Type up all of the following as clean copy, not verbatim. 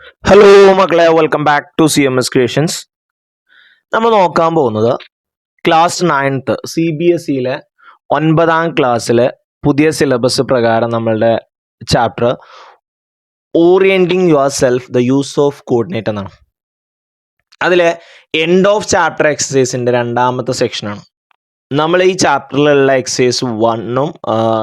Hello മക്കളെ, welcome back to CMS creations. നമ്മൾ നോക്കാൻ പോകുന്നത് ക്ലാസ് 9th CBSEയിലെ 9ാം ക്ലാസ്സിലെ പുതിയ സിലബസ് പ്രകാരം നമ്മളുടെ chapter orienting yourself the use of coordinate എന്നാണ്. അതിലെ എൻഡ് ഓഫ് ചാപ്റ്റർ എക്സസൈസിൻ്റെ 2ാമത്തെ സെക്ഷനാണ്. നമ്മൾ ഈ ചാപ്റ്ററിലുള്ള എക്സസൈസ് 1ഉം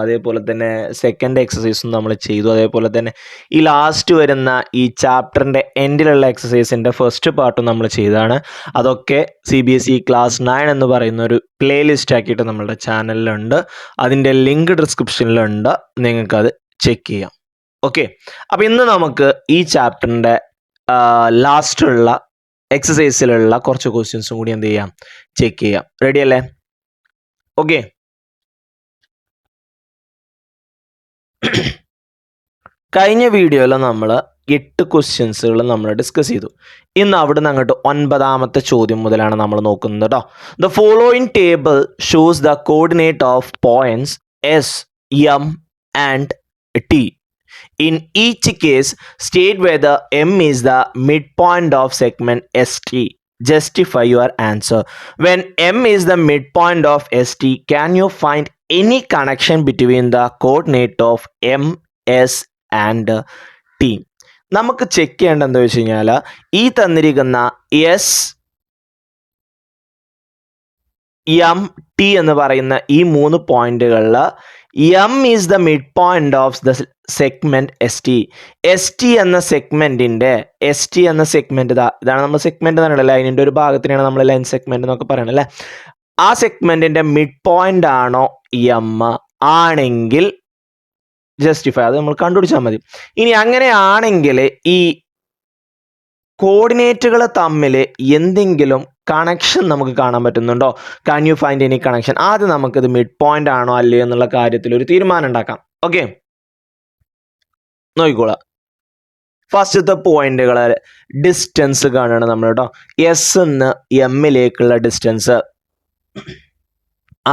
അതേപോലെ തന്നെ സെക്കൻഡ് എക്സസൈസും നമ്മൾ ചെയ്തു. അതേപോലെ തന്നെ ഈ ലാസ്റ്റ് വരുന്ന ഈ ചാപ്റ്ററിൻ്റെ എൻഡിലുള്ള എക്സസൈസിൻ്റെ ഫസ്റ്റ് പാർട്ടും നമ്മൾ ചെയ്തതാണ്. അതൊക്കെ CBSE ക്ലാസ് 9 എന്ന് പറയുന്ന ഒരു പ്ലേലിസ്റ്റ് ആക്കിയിട്ട് നമ്മളുടെ ചാനലിലുണ്ട്. അതിൻ്റെ ലിങ്ക് ഡിസ്ക്രിപ്ഷനിലുണ്ട്, നിങ്ങൾക്കത് ചെക്ക് ചെയ്യാം. ഓക്കെ, അപ്പോൾ ഇന്ന് നമുക്ക് ഈ ചാപ്റ്ററിൻ്റെ ലാസ്റ്റുള്ള എക്സസൈസിലുള്ള കുറച്ച് ക്വസ്റ്റ്യൻസും കൂടി എന്ത് ചെയ്യാം, ചെക്ക് ചെയ്യാം. റെഡി അല്ലേ? ഓക്കെ, കഴിഞ്ഞ വീഡിയോയിൽ നമ്മൾ 8 ക്വസ്റ്റ്യൻസുകൾ നമ്മൾ ഡിസ്കസ് ചെയ്തു. ഇന്ന് അവിടെ നിന്ന് അങ്ങോട്ട് 9ാമത്തെ ചോദ്യം മുതലാണ് നമ്മൾ നോക്കുന്നത് കേട്ടോ. The following table shows the coordinate of points S, M and T. In each case, state whether M is the midpoint of segment ST. Justify your answer. When M is the midpoint of ST, can you find any connection between the coordinate of M, S and T? നമുക്ക് check ചെയ്യേണ്ടത് എന്താ വെച്ച് കഴിഞ്ഞാൽ, ഈ തന്നിരിക്കുന്ന S, M, T എന്ന് പറയുന്ന ഈ 3 പോയിന്റുകളിൽ M is the mid point of the segment S T. S T എന്ന സെഗ്മെന്റിന്റെ ഇതാണ് നമ്മൾ സെഗ്മെന്റ് എന്ന് പറയണല്ലേ, അതിൻ്റെ ഒരു ഭാഗത്തിനാണ് നമ്മൾ ലൈൻ സെഗ്മെന്റ് എന്നൊക്കെ പറയണത് അല്ലേ. ആ സെഗ്മെന്റിന്റെ മിഡ് പോയിന്റ് ആണോ എം ആണെങ്കിൽ ജസ്റ്റിഫൈ, അത് നമ്മൾ കണ്ടുപിടിച്ചാൽ മതി. ഇനി അങ്ങനെയാണെങ്കിൽ ഈ കോർഡിനേറ്റുകൾ തമ്മിൽ എന്തെങ്കിലും കണക്ഷൻ നമുക്ക് കാണാൻ പറ്റുന്നുണ്ടോ? Can you find any connection? ആദ്യം നമുക്കിത് മിഡ് പോയിന്റ് ആണോ അല്ലയോ എന്നുള്ള കാര്യത്തിൽ ഒരു തീരുമാനം ഉണ്ടാക്കാം. ഓക്കെ, നോക്കിക്കോളാം. ഫസ്റ്റത്തെ പോയിന്റുകളെ ഡിസ്റ്റൻസ് കാണണം നമ്മൾ കേട്ടോ. എസ് എന്ന് എമ്മിലേക്കുള്ള ഡിസ്റ്റൻസ്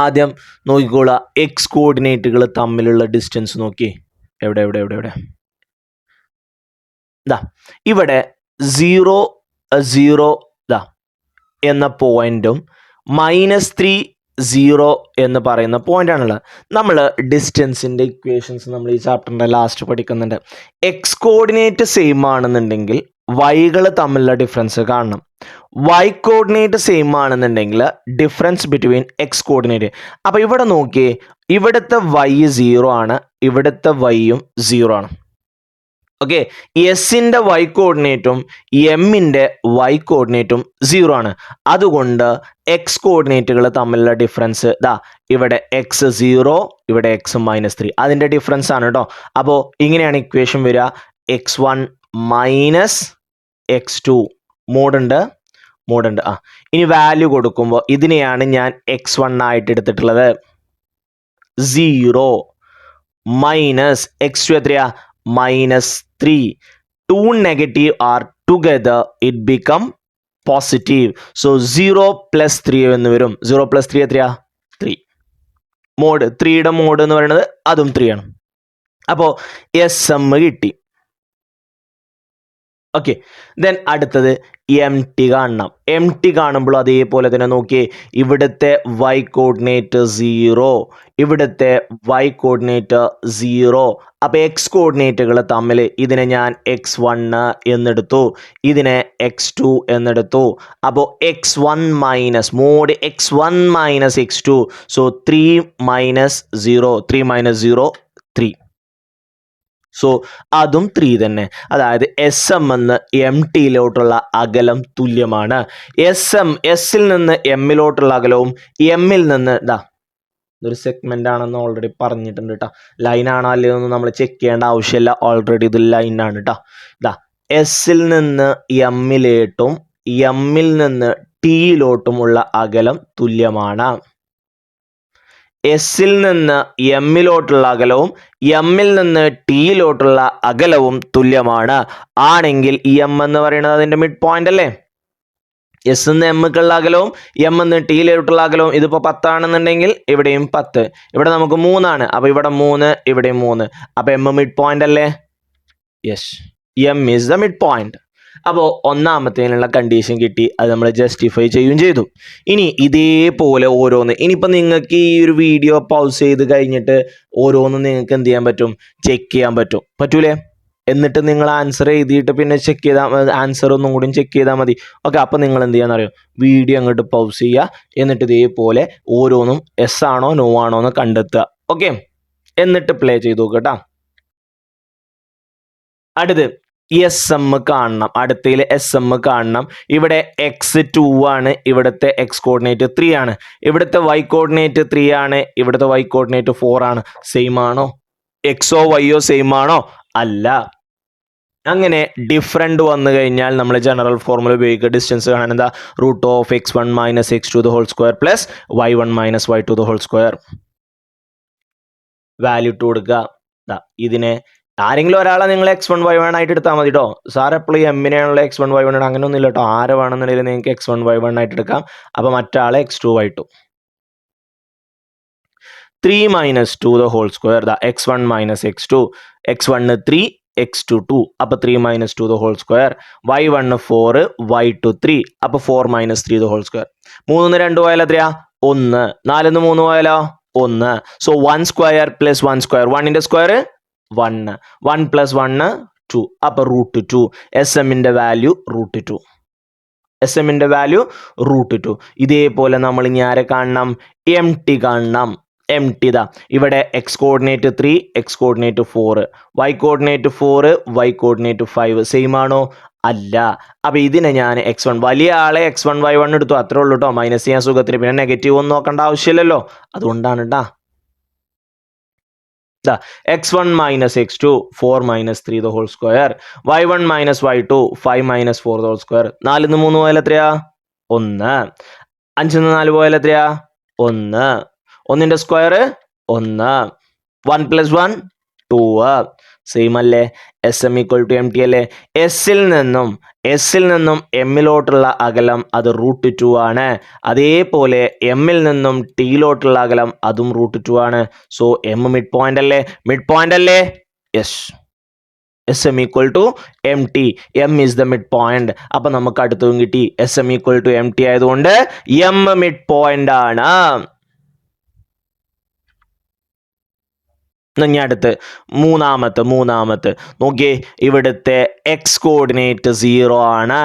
ആദ്യം നോക്കിക്കോളാം. എക്സ് കോർഡിനേറ്റുകൾ തമ്മിലുള്ള ഡിസ്റ്റൻസ് നോക്കി. എവിടെ ഇതാ ഇവിടെ 0 0 എന്ന പോയിന്റും -3 0 എന്ന് പറയുന്ന പോയിന്റ് ആണുള്ളത്. നമ്മൾ ഡിസ്റ്റൻസിൻ്റെ ഇക്വേഷൻസ് നമ്മൾ ഈ ചാപ്റ്ററിൻ്റെ ലാസ്റ്റ് പഠിക്കുന്നുണ്ട്. എക്സ് കോർഡിനേറ്റ് സെയിം ആണെന്നുണ്ടെങ്കിൽ വൈകൾ തമ്മിലുള്ള ഡിഫറൻസ് കാണണം. വൈ കോർഡിനേറ്റ് സെയിം ആണെന്നുണ്ടെങ്കിൽ ഡിഫറൻസ് ബിറ്റ്വീൻ എക്സ് കോർഡിനേറ്റ്. അപ്പോൾ ഇവിടെ നോക്കിയേ, ഇവിടുത്തെ വൈ 0 ആണ്, ഇവിടുത്തെ വൈയും 0 ആണ്. ഓക്കെ, എസിൻ്റെ വൈ കോർഡിനേറ്റും എമ്മിൻ്റെ വൈ കോർഡിനേറ്റും 0 ആണ്. അതുകൊണ്ട് എക്സ് കോർഡിനേറ്റുകൾ തമ്മിലുള്ള ഡിഫറൻസ് ഇവിടെ എക്സ് 0, ഇവിടെ എക്സ് -3, അതിൻ്റെ ഡിഫറൻസ് ആണ് കേട്ടോ. അപ്പോൾ ഇങ്ങനെയാണ് ഇക്വേഷൻ വരിക. x1 - x2 മോഡുണ്ട്. ഇനി വാല്യൂ കൊടുക്കുമ്പോൾ ഇതിനെയാണ് ഞാൻ x1 ആയിട്ട് എടുത്തിട്ടുള്ളത്. 0 - x2 എത്രയാ? -3. 2 negative are together, it become positive. So 0 + 3 എന്ന് വരും. 0 + 3 എത്രയാ? 3. മോഡ് 3യുടെ മോഡ് എന്ന് പറയുന്നത് അതും 3 ആണ്. അപ്പോൾ SM കിട്ടി. ഓക്കെ, ദെൻ അടുത്തത് എം ടി കാണണം. എം ടി കാണുമ്പോൾ അതേപോലെ തന്നെ നോക്കിയേ, ഇവിടുത്തെ വൈ കോർഡിനേറ്റ് 0, ഇവിടുത്തെ വൈ കോർഡിനേറ്റ് 0. അപ്പോൾ എക്സ് കോർഡിനേറ്റുകൾ തമ്മിൽ ഇതിനെ ഞാൻ x1 എന്നെടുത്തു, ഇതിനെ x2 എന്നെടുത്തു. അപ്പോൾ x1 - mode x1 - x2. So 3 - 0, 3 - 0 3. So അതും 3 തന്നെ. അതായത് SM എന്ന് എം ടിയിലോട്ടുള്ള അകലം തുല്യമാണ്. എസിൽ നിന്ന് എമ്മിലോട്ടുള്ള അകലവും എമ്മിൽ നിന്ന് ഇതൊരു സെഗ്മെന്റ് ആണെന്ന് ഓൾറെഡി പറഞ്ഞിട്ടുണ്ട് കേട്ടോ. ലൈൻ ആണോ അല്ലയോ എന്ന് നമ്മൾ ചെക്ക് ചെയ്യേണ്ട ആവശ്യമില്ല, ഓൾറെഡി ഇത് ലൈനാണ് കേട്ടോ. എസിൽ നിന്ന് എമ്മിലോട്ടും എമ്മിൽ നിന്ന് ടിയിലോട്ടുമുള്ള അകലം തുല്യമാണ്. എസിൽ നിന്ന് എമ്മിലോട്ടുള്ള അകലവും എമ്മിൽ നിന്ന് ടിയിലോട്ടുള്ള അകലവും തുല്യമാണ് ആണെങ്കിൽ എം എന്ന് പറയുന്നത് അതിൻ്റെ മിഡ് പോയിന്റ് അല്ലേ. എസ് എന്ന് എമ്മിക്കുള്ള അകലവും എം എന്ന് ടിയിലോട്ടുള്ള അകലവും ഇതിപ്പോൾ 10 ആണെന്നുണ്ടെങ്കിൽ ഇവിടെയും 10. ഇവിടെ നമുക്ക് 3 ആണ്, അപ്പോൾ ഇവിടെ 3, ഇവിടെയും 3. അപ്പോൾ എം മിഡ് പോയിന്റ് അല്ലേ? Yes. M is the mid point. അപ്പോൾ ഒന്നാമത്തേനുള്ള കണ്ടീഷൻ കിട്ടി, അത് നമ്മൾ ജസ്റ്റിഫൈ ചെയ്യുകയും ചെയ്തു. ഇനി ഇതേപോലെ ഓരോന്ന്, ഇനിയിപ്പോൾ നിങ്ങൾക്ക് ഈ ഒരു വീഡിയോ പൗസ് ചെയ്ത് കഴിഞ്ഞിട്ട് ഓരോന്നും നിങ്ങൾക്ക് എന്ത് ചെയ്യാൻ പറ്റും, ചെക്ക് ചെയ്യാൻ പറ്റും, പറ്റൂലേ? എന്നിട്ട് നിങ്ങൾ ആൻസർ എഴുതിയിട്ട് പിന്നെ ചെക്ക് ചെയ്താൽ ആൻസർ ഒന്നും കൂടി ചെക്ക് ചെയ്താൽ മതി. ഓക്കെ, അപ്പോൾ നിങ്ങൾ എന്ത് ചെയ്യാന്ന് അറിയോ, വീഡിയോ അങ്ങോട്ട് പൗസ് ചെയ്യുക, എന്നിട്ട് ഇതേപോലെ ഓരോന്നും എസ് ആണോ നോ ആണോ എന്ന് കണ്ടെത്തുക. ഓക്കെ, എന്നിട്ട് പ്ലേ ചെയ്ത് നോക്കുക കേട്ടോ. അടുത്ത് എസ് എം കാണണം, അടുത്തതിൽ എസ് എം കാണണം. ഇവിടെ എക്സ് 2 ആണ്, ഇവിടുത്തെ എക്സ് കോർഡിനേറ്റ് 3 ആണ്, ഇവിടുത്തെ വൈ കോർഡിനേറ്റ് 3 ആണ്, ഇവിടുത്തെ വൈ കോർഡിനേറ്റ് 4 ആണ്. സെയിം ആണോ? എക്സോ വൈയോ സെയിം ആണോ? അല്ല. അങ്ങനെ ഡിഫറൻറ്റ് വന്നു കഴിഞ്ഞാൽ നമ്മൾ ജനറൽ ഫോർമുല ഉപയോഗിക്കുക. ഡിസ്റ്റൻസ് കാണാൻ എന്താ, √(x1 - x2) plus y1 - y2). Value ഇട്ട് കൊടുക്കുക. ഇതിനെ ആരെങ്കിലും ഒരാളെ നിങ്ങൾ x1 y1 ആയിട്ട് എടുത്താൽ മതി കേട്ടോ. സാർ എപ്പോഴും എമ്മിനെയാണല്ലോ x1 y1 അങ്ങനെ ഒന്നും ഇല്ല കേട്ടോ. ആരെ വേണമെന്നുണ്ടെങ്കിൽ നിങ്ങൾക്ക് x1 y1 ആയിട്ട് എടുക്കാം. അപ്പോൾ മറ്റാളെ x2 y2. 3 - 2) x1 - x2, x1 3, x2 2, അപ്പോൾ 3 - 2), y1 4, y2 3, അപ്പോൾ 4 - 3). 3 2 പോയാലോ എത്രയാ? 1. 4 3 പോയാലോ? 1. സോ 1² + 1², 1ന്റെ സ്ക്വയർ 1, 1 + 1 2, അപ്പോൾ √2. എസ് എമ്മിൻ്റെ വാല്യൂ √2. എസ് എമ്മിൻ്റെ വാല്യൂ √2. ഇതേപോലെ നമ്മൾ ഇനി ആരെ കാണണം? എം ടി കാണണം. എം ടി ഇതാ ഇവിടെ X coordinate 3, X coordinate 4, Y coordinate 4, Y coordinate 5. Same ആണോ? അല്ല. അപ്പോൾ ഇതിനെ ഞാൻ x1, വലിയ ആളെ x1 y1 എടുത്തു, അത്രേ ഉള്ളൂ കേട്ടോ. മൈനസ് ചെയ്യാൻ സുഖത്തിന്, പിന്നെ നെഗറ്റീവ് ഒന്നും നോക്കേണ്ട ആവശ്യമില്ലല്ലോ, അതുകൊണ്ടാണ് കേട്ടാ. x1 - x2, 4 - 3), y1 - y2, 5 - 4². 4 3 പോയാൽ എത്രയാ? 1. 5 4 പോയാൽ എത്രയാ? 1. 1ന്റെ സ്ക്വയർ 1. 1 + 1 2. സെയിം അല്ലേ? എസ് എം = എം ടി അല്ലേ? എസ്സിൽ നിന്നും എമ്മിലോട്ടുള്ള അകലം അത് √2 ആണ്. അതേപോലെ എമ്മിൽ നിന്നും ടിയിലോട്ടുള്ള അകലം അതും √2 ആണ്. സോ എം മിഡ് പോയിന്റ് അല്ലേ? മിഡ് പോയിന്റ് അല്ലേ? Yes. S M = M T, M is the mid point. അപ്പം നമുക്ക് അടുത്തതും കിട്ടി. എസ് എം = എം ടി ആയതുകൊണ്ട് എം മിഡ് പോയിന്റ് ആണ്. ഇനി അടുത്ത് മൂന്നാമത്തെ നോക്കിയേ, ഇവിടുത്തെ എക്സ് കോർഡിനേറ്റ് 0 ആണ്,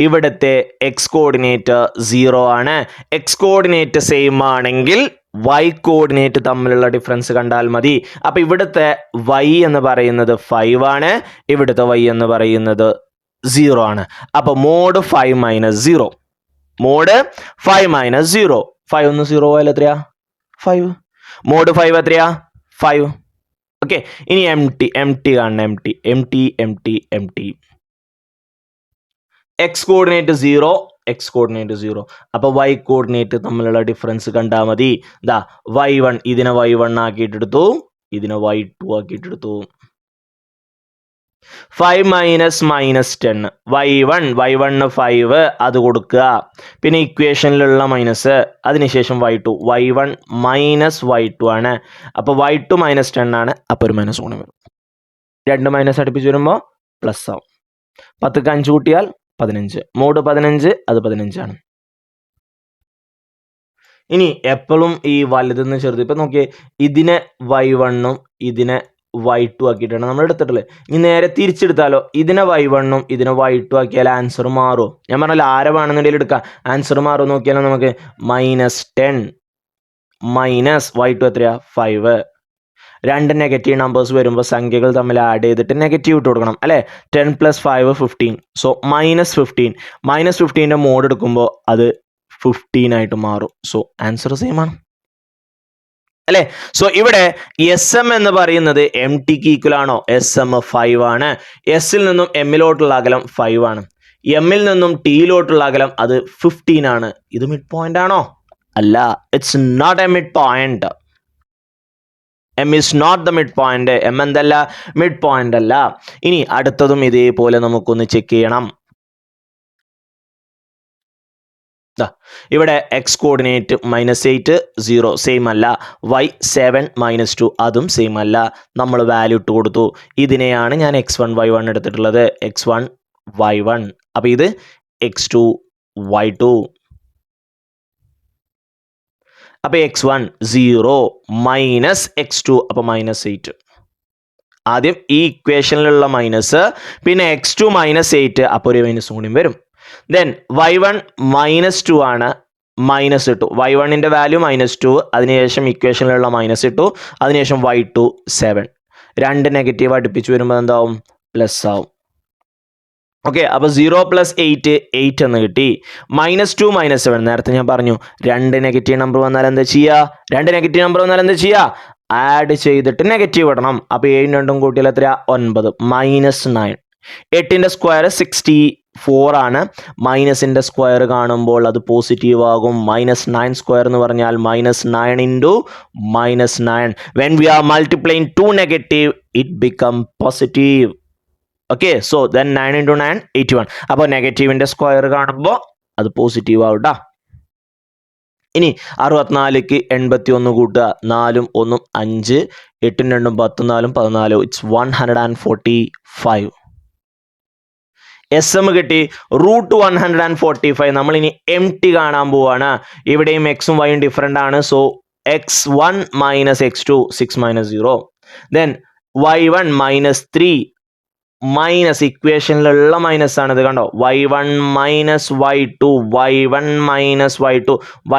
ഇവിടുത്തെ എക്സ് കോർഡിനേറ്റ് 0 ആണ്. എക്സ് കോർഡിനേറ്റ് സെയിം ആണെങ്കിൽ വൈ കോർഡിനേറ്റ് തമ്മിലുള്ള ഡിഫറൻസ് കണ്ടാൽ മതി. അപ്പോൾ ഇവിടുത്തെ വൈ എന്ന് പറയുന്നത് 5 ആണ്, ഇവിടുത്തെ വൈ എന്ന് പറയുന്നത് 0 ആണ്. അപ്പോൾ mod 5 - 0, mod 5 - 0, 5 ഒന്ന് 0 പോയാൽ എത്രയാ? 5. mod 5 എത്രയാ? 5. ഓക്കെ, ഇനി എം ടി കാണണം. M T X coordinate 0, X coordinate 0, അപ്പോൾ വൈ കോർഡിനേറ്റ് തമ്മിലുള്ള ഡിഫറൻസ് കണ്ടാൽ മതി. y1 ഇതിനെ y1 ആക്കിയിട്ടെടുത്തു, ഇതിനെ y2 ആക്കിയിട്ടെടുത്തു. 5 - -10, y1 5 അത് കൊടുക്കുക, പിന്നെ ഇക്വേഷനിലുള്ള മൈനസ്, അതിനുശേഷം y2, y1 - y2 ആണ്. അപ്പോൾ y2 - 10 ആണ്, അപ്പോൾ ഒരു മൈനസ് ഗുണം വരും. 2 മൈനസ് അടുപ്പിച്ച് വരുമ്പോൾ പ്ലസ് ആവും. 10ക്ക് 5 കൂട്ടിയാൽ 15, mod 15 അത് 15 ആണ്. ഇനി എപ്പോഴും ഈ വലുതെന്ന് ചെറുത്, ഇപ്പം നോക്കിയേ, ഇതിനെ y1ഉം ഇതിനെ y2 ആക്കിയിട്ടാണ് നമ്മൾ എടുത്തിട്ടുള്ളത്. ഇനി നേരെ തിരിച്ചെടുത്താലോ, ഇതിനെ y1ഉം ഇതിനെ y2 ആക്കിയാൽ ആൻസർ മാറും. ഞാൻ പറഞ്ഞാൽ ആരെ വേണമെന്നുണ്ടെങ്കിൽ എടുക്കാം, ആൻസർ മാറും. നോക്കിയാലോ നമുക്ക് -10 മൈനസ് y2 എത്രയാ? 5. 2 നെഗറ്റീവ് നമ്പേഴ്സ് വരുമ്പോൾ സംഖ്യകൾ തമ്മിൽ ആഡ് ചെയ്തിട്ട് നെഗറ്റീവ് ഇട്ട് കൊടുക്കണം അല്ലേ? 10 + 5 15, സോ -15. -15ൻ്റെ മോഡ് എടുക്കുമ്പോൾ അത് 15 ആയിട്ട് മാറും. സോ ആൻസർ സെയിം ആണ് അല്ലേ? സോ ഇവിടെ എസ് എം എന്ന് പറയുന്നത് എം ടിക്ക് ഈക്വൽ ആണോ? എസ് എം 5 ആണ്. എസ്സിൽ നിന്നും എമ്മിലോട്ടുള്ള അകലം 5 ആണ്, എമ്മിൽ നിന്നും ടിയിലോട്ടുള്ള അകലം അത് 15 ആണ്. ഇത് മിഡ് പോയിന്റ് ആണോ? അല്ല, it's not a mid point. M is not the mid point. M എന്തല്ല? മിഡ് പോയിന്റ് അല്ല. ഇനി അടുത്തതും ഇതേപോലെ നമുക്കൊന്ന് ചെക്ക് ചെയ്യണം. ഇവിടെ എക്സ് കോർഡിനേറ്റ് -8 0 സെയിം അല്ല, y 7 -2 അതും സെയിം അല്ല. നമ്മൾ വാല്യൂ ഇട്ട് കൊടുത്തു. ഇതിനെയാണ് ഞാൻ x1 y1 എടുത്തിട്ടുള്ളത്. x1 y1. അപ്പോൾ ഇത് x2 y2. അപ്പോൾ x1 0 മൈനസ് x2 അപ്പോൾ -8. ആദ്യം ഈ ഇക്വേഷനിലുള്ള മൈനസ്, പിന്നെ x2 -8 അപ്പോൾ ഒരു മൈനസ് കൂടി വരും. ദെൻ y1 -2 ആണ്, മൈനസ് ഇട്ടു. y1ൻ്റെ വാല്യൂ -2, അതിനുശേഷം ഇക്വേഷനിലുള്ള മൈനസ് ഇട്ടു, അതിനുശേഷം y2 7. രണ്ട് നെഗറ്റീവ് അടുപ്പിച്ച് വരുമ്പോൾ എന്താവും? പ്ലസ് ആവും. ഓക്കെ, അപ്പോൾ 0 + 8 എന്ന് കിട്ടി. -2 -7 നേരത്തെ ഞാൻ പറഞ്ഞു, രണ്ട് നെഗറ്റീവ് നമ്പർ വന്നാൽ എന്താ ചെയ്യുക? ആഡ് ചെയ്തിട്ട് നെഗറ്റീവ് ഇടണം. അപ്പോൾ 7 2 കൂട്ടിയാൽ എത്രയാ? 9 -9. 8ൻ്റെ സ്ക്വയർ 64 ആണ്. മൈനസിൻ്റെ സ്ക്വയർ കാണുമ്പോൾ അത് പോസിറ്റീവ് ആകും. -9 സ്ക്വയർ എന്ന് പറഞ്ഞാൽ -9 into -9. When we are multiplying 2 negative it become positive. Okay, so then 9 × 9 81. അപ്പോൾ നെഗറ്റീവിൻ്റെ സ്ക്വയർ കാണുമ്പോൾ അത് പോസിറ്റീവ് ആവട്ടാ. ഇനി 64ക്ക് 81 കൂട്ടുക. 4ഉം 1ഉം 5, 8ഉം 2ഉം 10, 4ഉം 14. ഇറ്റ്സ് 145. SM കിട്ടി. √145. നമ്മളിനി empty കാണാൻ പോവാണ്. ഇവിടെയും എക്സും വൈയും ഡിഫറെൻ്റ് ആണ്. So x1 - x2 6 - 0. Then y1 -3 minus, ഇക്വേഷനിലുള്ള മൈനസ് ആണ് ഇത്, കണ്ടോ? y1 - y2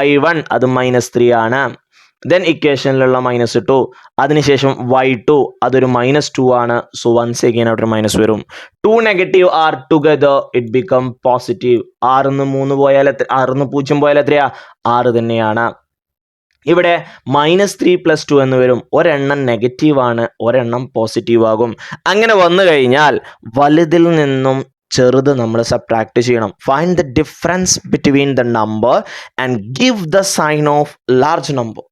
y1 അത് -3 ആണ്. ദെൻ ഇക്വേഷനിലുള്ള മൈനസ് ഇട്ടു, അതിനുശേഷം y2 അതൊരു -2 ആണ്. സോ വൺസ് അഗൈൻ അവിടെ മൈനസ് വരും. 2 negative R together it become positive. 6 0 പോയാൽ എത്രയാ? 6 തന്നെയാണ്. ഇവിടെ -3 + 2 എന്ന് വരും. ഒരെണ്ണം നെഗറ്റീവ് ആണ്, ഒരെണ്ണം പോസിറ്റീവ് ആകും. അങ്ങനെ വന്നു കഴിഞ്ഞാൽ വലുതിൽ നിന്നും ചെറുത് നമ്മൾ സബ്ട്രാക്ട് ചെയ്യണം. Find the difference between the number and give the sign of large number.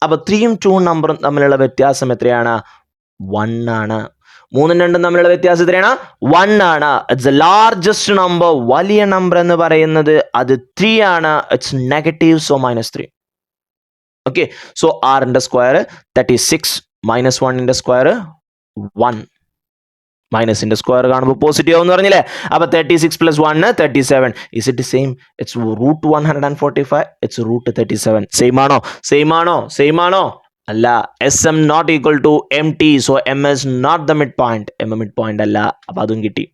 അപ്പോൾ 3ഉം 2ഉം നമ്പറും തമ്മിലുള്ള വ്യത്യാസം എത്രയാണ്? 1 ആണ്. 3ഉം 2ഉം തമ്മിലുള്ള വ്യത്യാസം എത്രയാണ്? 1 ആണ്. It's the largest number. വലിയ നമ്പർ എന്ന് പറയുന്നത് അത് 3 ആണ്. It's negative, so -3. Okay, so 6ൻ്റെ സ്ക്വയർ 36, -1ൻ്റെ സ്ക്വയർ 1. മൈനസിൻ്റെ സ്ക്വയർ കാണുമ്പോൾ പോസിറ്റീവ് എന്ന് പറഞ്ഞില്ലേ? അപ്പോൾ 36 + 1 37. Is it same? It's √145. It's √37. Same ആണോ? അല്ല. SM not equal to empty. So M is not the midpoint. M mid അല്ല. അപ്പോൾ അതും കിട്ടി.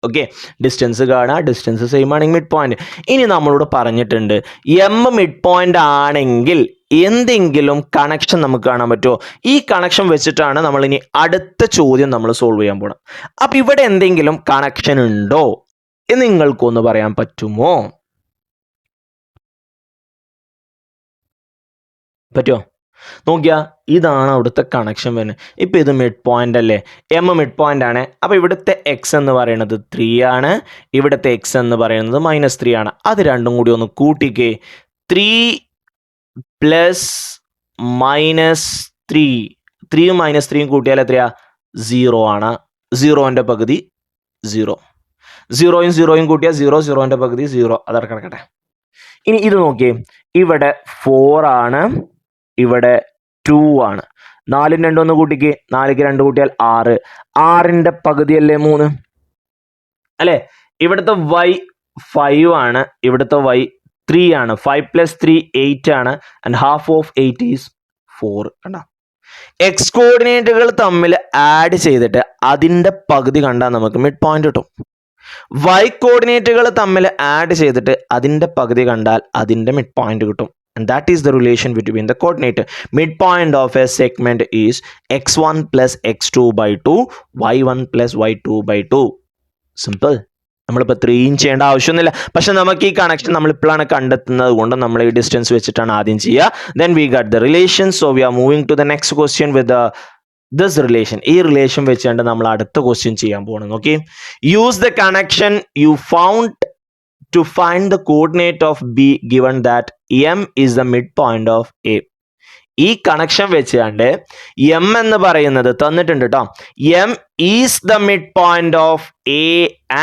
ഓക്കെ, ഡിസ്റ്റൻസ് കാണാം. ഡിസ്റ്റൻസ് സെയിം ആണെങ്കിൽ മിഡ് പോയിന്റ്. ഇനി നമ്മളോട് പറഞ്ഞിട്ടുണ്ട് M മിഡ് പോയിന്റ് ആണെങ്കിൽ എന്തെങ്കിലും കണക്ഷൻ നമുക്ക് കാണാൻ പറ്റുമോ? ഈ കണക്ഷൻ വെച്ചിട്ടാണ് നമ്മൾ ഇനി അടുത്ത ചോദ്യം നമ്മൾ സോൾവ് ചെയ്യാൻ പോകണം. അപ്പം ഇവിടെ എന്തെങ്കിലും കണക്ഷൻ ഉണ്ടോ എന്ന് നിങ്ങൾക്കൊന്ന് പറയാൻ പറ്റുമോ? നോക്കിയാ, ഇതാണ് അവിടുത്തെ കണക്ഷൻ വരുന്നത്. ഇപ്പം ഇത് മിഡ് പോയിന്റ് അല്ലേ? M മിഡ് പോയിന്റ് ആണ്. അപ്പോൾ ഇവിടുത്തെ x എന്ന് പറയുന്നത് 3 ആണ്, ഇവിടുത്തെ x എന്ന് പറയുന്നത് -3 ആണ്. അത് രണ്ടും കൂടി ഒന്ന് കൂട്ടിക്കേ. 3 + -3, 3ഉം -3ഉം കൂട്ടിയാൽ എത്രയാ? 0 ആണ്. 0ൻ്റെ പകുതി 0. 0യും 0യും കൂട്ടിയാൽ 0, 0ൻ്റെ പകുതി 0. അതവിടെ കിടക്കട്ടെ. ഇനി ഇത് നോക്കിയേ, ഇവിടെ 4 ആണ്, ഇവിടെ 2 ആണ്. 4ഉം 2ഉം ഒന്ന് കൂട്ടിക്ക്. 4ക്ക് 2 കൂട്ടിയാൽ 6. 6ൻ്റെ പകുതിയല്ലേ 3 അല്ലേ? ഇവിടുത്തെ y 5 ആണ്, ഇവിടുത്തെ y 3 ആണ്. 5 + 3 8 ആണ്. And half of 8 is 4. കണ്ടോ? എക്സ് കോർഡിനേറ്റുകൾ തമ്മിൽ ആഡ് ചെയ്തിട്ട് അതിൻ്റെ പകുതി കണ്ടാൽ നമുക്ക് മിഡ് പോയിന്റ് കിട്ടും. y കോർഡിനേറ്റുകൾ തമ്മിൽ ആഡ് ചെയ്തിട്ട് അതിൻ്റെ പകുതി കണ്ടാൽ അതിൻ്റെ മിഡ് പോയിന്റ് കിട്ടും. And that is the relation between the coordinate. Midpoint of a segment is x1 + x2/2 y1 + y2/2. Simple. നമ്മളിപ്പോൾ 3 ചെയ്യേണ്ട ആവശ്യമൊന്നുമില്ല. പക്ഷെ നമുക്ക് ഈ കണക്ഷൻ നമ്മളിപ്പോഴാണ് കണ്ടെത്തുന്നത് കൊണ്ട് നമ്മൾ ഈ ഡിസ്റ്റൻസ് വെച്ചിട്ടാണ് ആദ്യം ചെയ്യുക. Then we got the relation. So we are moving to the next question with this relation. ഈ റിലേഷൻ വെച്ചുകൊണ്ട് നമ്മൾ അടുത്ത ക്വസ്റ്റ്യൻ ചെയ്യാൻ പോകണം. Okay, use the connection you found to find the coordinate of B given that M is the midpoint of A. ഈ connection വെച്ചുകൊണ്ട് M എന്ന് പറയുന്നത് തന്നിട്ടുണ്ട് കേട്ടോ. M is the mid point of A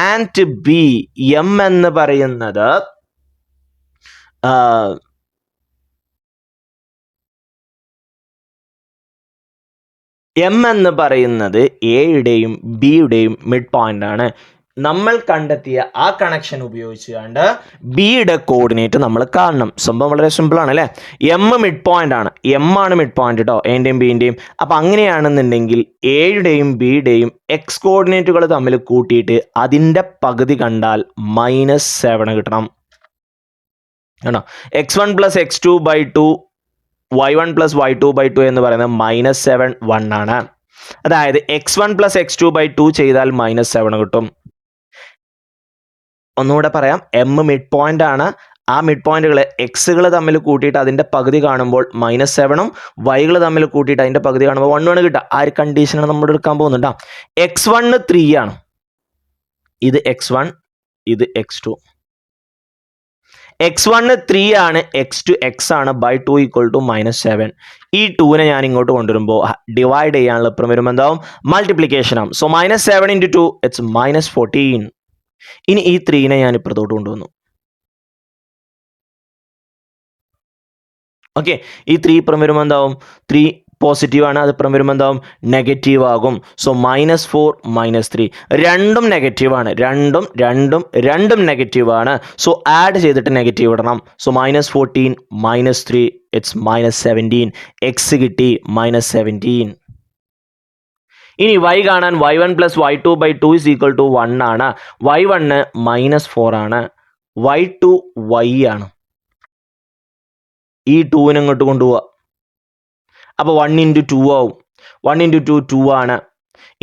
and B. M എന്ന് പറയുന്നത് എയുടെയും ബിയുടെയും mid point ആണ്. നമ്മൾ കണ്ടെത്തിയ ആ കണക്ഷൻ ഉപയോഗിച്ചുകൊണ്ട് ബിയുടെ കോർഡിനേറ്റ് നമ്മൾ കാണണം. സംഭവം വളരെ സിമ്പിൾ ആണ് അല്ലേ. എം മിഡ് പോയിന്റ് ആണ്, എം ആണ് മിഡ് പോയിന്റ് കേട്ടോ, എൻ്റെയും ബിൻ്റെയും. അപ്പം അങ്ങനെയാണെന്നുണ്ടെങ്കിൽ എയുടെയും ബിയുടെയും എക്സ് കോർഡിനേറ്റുകൾ തമ്മിൽ കൂട്ടിയിട്ട് അതിൻ്റെ പകുതി കണ്ടാൽ -7 കിട്ടണം കേട്ടോ. x1 + x2/2 y1 + y2/2 എന്ന് പറയുന്നത് -7 1 ആണ്. അതായത് x1 + x2/2 ചെയ്താൽ -7 കിട്ടും. ഒന്നുകൂടെ പറയാം, എം മിഡ് പോയിന്റ് ആണ്. ആ മിഡ് പോയിന്റുകൾ എക്സുകൾ തമ്മിൽ കൂട്ടിയിട്ട് അതിൻ്റെ പകുതി കാണുമ്പോൾ -7ഉം വൈകൾ തമ്മിൽ കൂട്ടിയിട്ട് അതിൻ്റെ പകുതി കാണുമ്പോൾ 1 കിട്ടുക. ആ ഒരു കണ്ടീഷനാണ് നമ്മൾ എടുക്കാൻ പോകുന്നുണ്ടോ. x1 3 ആണ്, ഇത് x1, ഇത് x2. x1 3 ആണ്, x2 x ആണ്, /2 = -7. ഈ 2നെ ഞാൻ ഇങ്ങോട്ട് കൊണ്ടുവരുമ്പോൾ ഡിവൈഡ് ചെയ്യാനുള്ള ഇപ്പുറം വരുമ്പോൾ എന്താവും, മൾട്ടിപ്ലിക്കേഷൻ ആവും. So -7 × 2 it's -14. ഇനി ഈ 3നെ ഞാൻ ഇപ്പുറത്തോട്ട് കൊണ്ടുവന്നു. ഓക്കെ, ഈ 3 ഇപ്പുറം വരുമ്പോൾ എന്താവും, 3 പോസിറ്റീവ് ആണ്, അത് ഇപ്പുറം വരുമ്പോൾ എന്താവും, നെഗറ്റീവ് ആകും. സോ -4 -3 രണ്ടും നെഗറ്റീവ് ആണ്, രണ്ടും നെഗറ്റീവ് ആണ്. സോ ആഡ് ചെയ്തിട്ട് നെഗറ്റീവ് ഇടണം. So -14 -3 it's -17. എക്സ് കിട്ടി -17. ഇനി y കാണാൻ y1 + y2/2 = 1 ആണ്. y1 -4 ആണ്, y2 y ആണ്. ഈ 2നെ ഇങ്ങോട്ട് കൊണ്ടുപോവുക. അപ്പോൾ 1 × 2 ആവും. 1 × 2 2 ആണ്.